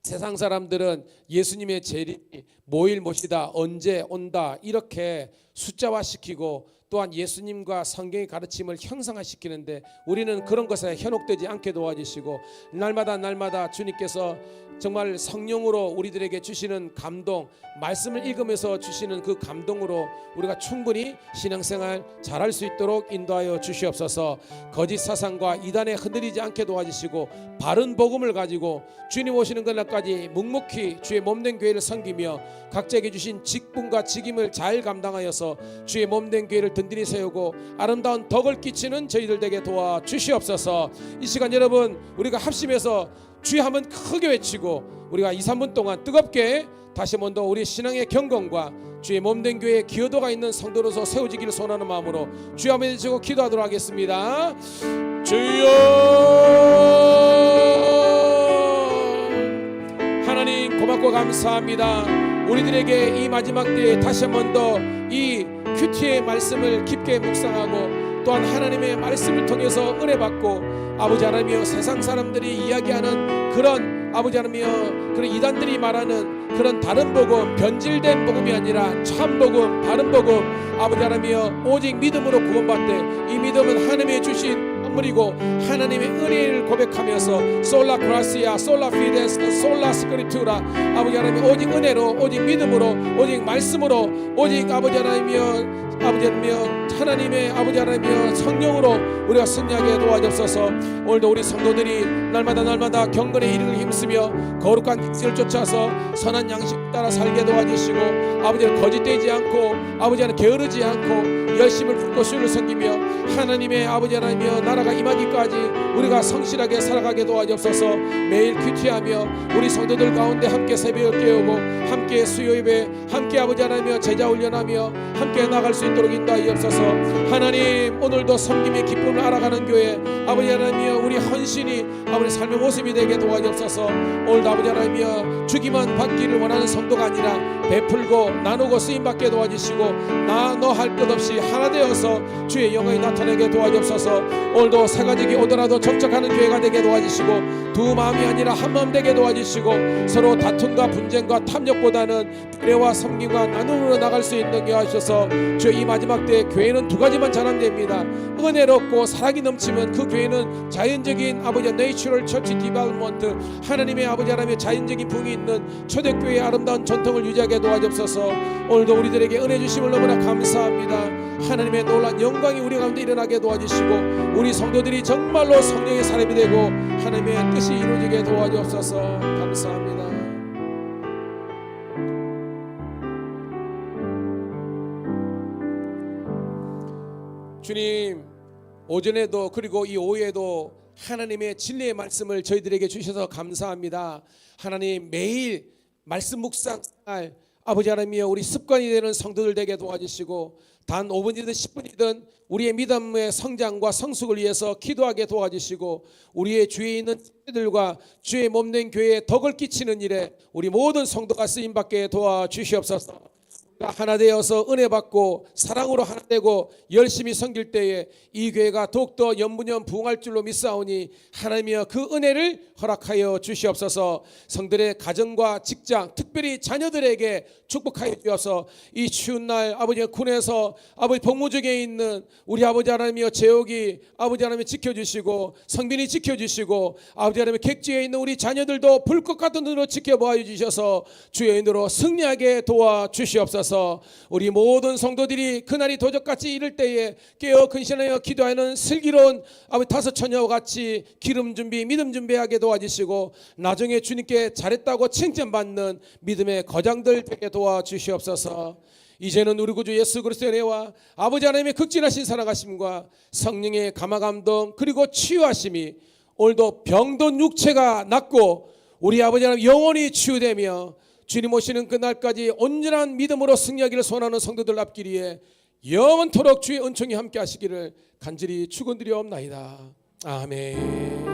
세상 사람들은 예수님의 재림이 모일 못이다, 언제 온다 이렇게 숫자화시키고 또한 예수님과 성경의 가르침을 형상화시키는데 우리는 그런 것에 현혹되지 않게 도와주시고 날마다 주님께서 정말 성령으로 우리들에게 주시는 감동, 말씀을 읽으면서 주시는 그 감동으로 우리가 충분히 신앙생활 잘할 수 있도록 인도하여 주시옵소서. 거짓 사상과 이단에 흔들리지 않게 도와주시고 바른 복음을 가지고 주님 오시는 그날까지 묵묵히 주의 몸된 교회를 섬기며 각자에게 주신 직분과 직임을 잘 감당하여서 주의 몸된 교회를 든든히 세우고 아름다운 덕을 끼치는 저희들 되게 도와 주시옵소서. 이 시간 여러분, 우리가 합심해서 주여 한번 크게 외치고 우리가 2-3분 동안 뜨겁게 다시 한번 더 우리 신앙의 경건과 주의 몸된 교회에 기여도가 있는 성도로서 세워지기를 소원하는 마음으로 주여 한번 외치고 기도하도록 하겠습니다. 주여, 하나님 고맙고 감사합니다. 우리들에게 이 마지막 때에 다시 한번 더 이 큐티의 말씀을 깊게 묵상하고 또한 하나님의 말씀을 통해서 은혜 받고 아버지 하나님이여 세상 사람들이 이야기하는 그런 아버지 하나님이여 그런 이단들이 말하는 그런 다른 복음, 변질된 복음이 아니라 참 복음, 바른 복음, 아버지 하나님이여 오직 믿음으로 구원받되 이 믿음은 하나님이 주신 선물이고 하나님의 은혜를 고백하면서 솔라 그라시아, 솔라 피데스, 솔라 스크립투라, 아버지 하나님 오직 은혜로, 오직 믿음으로, 오직 말씀으로, 오직 아버지 하나님이여 하나님의 아버지 하나님이여 성령으로 우리가 승리하게 도와주옵소서. 오늘도 우리 성도들이 날마다 경건의 일을 힘쓰며 거룩한 길을 쫓아서 선한 양식 따라 살게 도와주시고 아버지를 거짓되지 않고 아버지 하나님 게으르지 않고 열심을 품고 주를 섬기며 하나님의 아버지 하나님이여 나라가 임하기까지 우리가 성실하게 살아가게 도와주옵소서. 매일 큐티하며 우리 성도들 가운데 함께 새벽을 깨우고 함께 수요예배 함께 아버지 하나님이여 제자 훈련하며 함께 나갈 수 있도록 인도하옵소서. 하나님 오늘도 섬김의 기쁨을 알아가는 교회 아버지 하나님이여 우리 헌신이 아버지 삶의 모습이 되게 도와주옵소서. 오늘도 아버지 하나님이여 주기만 받기를 원하는 성도가 아니라 베풀고 나누고 쓰임받게 도와주시고 나 너 할 것 없이 하나 되어서 주의 영광이 나타나게 도와주옵소서. 오늘도 세 가족이 오더라도 정착하는 교회가 되게 도와주시고 두 마음이 아니라 한 마음 되게 도와주시고 서로 다툼과 분쟁과 탐욕보다는 배려와 섬김과 나눔으로 나갈 수 있는 게 하셔서 주의 이 마지막 때에 교회는 두 가지만 잘하면 됩니다. 은혜롭고 사랑이 넘치면 그 교회는 자연적인 아버지 내추럴 처치 디벨롭먼트 하나님의 아버지 하나님의 자연적인 붕이 있는 초대교회의 아름다운 전통을 유지하게 도와주옵소서. 오늘도 우리들에게 은혜 주심을 너무나 감사합니다. 하나님의 놀라운 영광이 우리 가운데 일어나게 도와주시고 우리 성도들이 정말로 성령의 사람이 되고 하나님의 뜻이 이루어지게 도와주옵소서. 감사합니다. 주님 오전에도 그리고 이 오후에도 하나님의 진리의 말씀을 저희들에게 주셔서 감사합니다. 하나님 매일 말씀 묵상할 아버지 하나님이여 우리 습관이 되는 성도들 되게 도와주시고 단 5분이든 10분이든 우리의 믿음의 성장과 성숙을 위해서 기도하게 도와주시고 우리의 주위에 있는 친구들과 주의 몸된 교회에 덕을 끼치는 일에 우리 모든 성도가 쓰임받게 도와주시옵소서. 하나 되어서 은혜 받고 사랑으로 하나 되고 열심히 섬길 때에 이 교회가 더욱더 연분연 부흥할 줄로 믿사오니 하나님이여 그 은혜를 허락하여 주시옵소서. 성들의 가정과 직장 특별히 자녀들에게 축복하여 주셔서 이 추운 날 아버지 군에서 아버지 복무중에 있는 우리 아버지 하나님이여 제옥이 아버지 하나님 지켜주시고 성빈이 지켜주시고 아버지 하나님 객지에 있는 우리 자녀들도 불꽃 같은 눈으로 지켜보아 주셔서 주의 인으로 승리하게 도와주시옵소서. 우리 모든 성도들이 그날이 도적같이 이를 때에 깨어 근신하여 기도하는 슬기로운 아버지 다섯 처녀와 같이 기름 준비 믿음 준비하게 도와주시고 나중에 주님께 잘했다고 칭찬받는 믿음의 거장들 되게 도와주시옵소서. 이제는 우리 구주 예수 그리스도의 은혜와 아버지 하나님의 극진하신 사랑하심과 성령의 감화감동 그리고 치유하심이 오늘도 병든 육체가 낫고 우리 아버지 하나님 영원히 치유되며 주님 오시는 그날까지 온전한 믿음으로 승리하기를 소원하는 성도들 앞길이에 영원토록 주의 은총이 함께 하시기를 간절히 축원드리옵나이다. 아멘.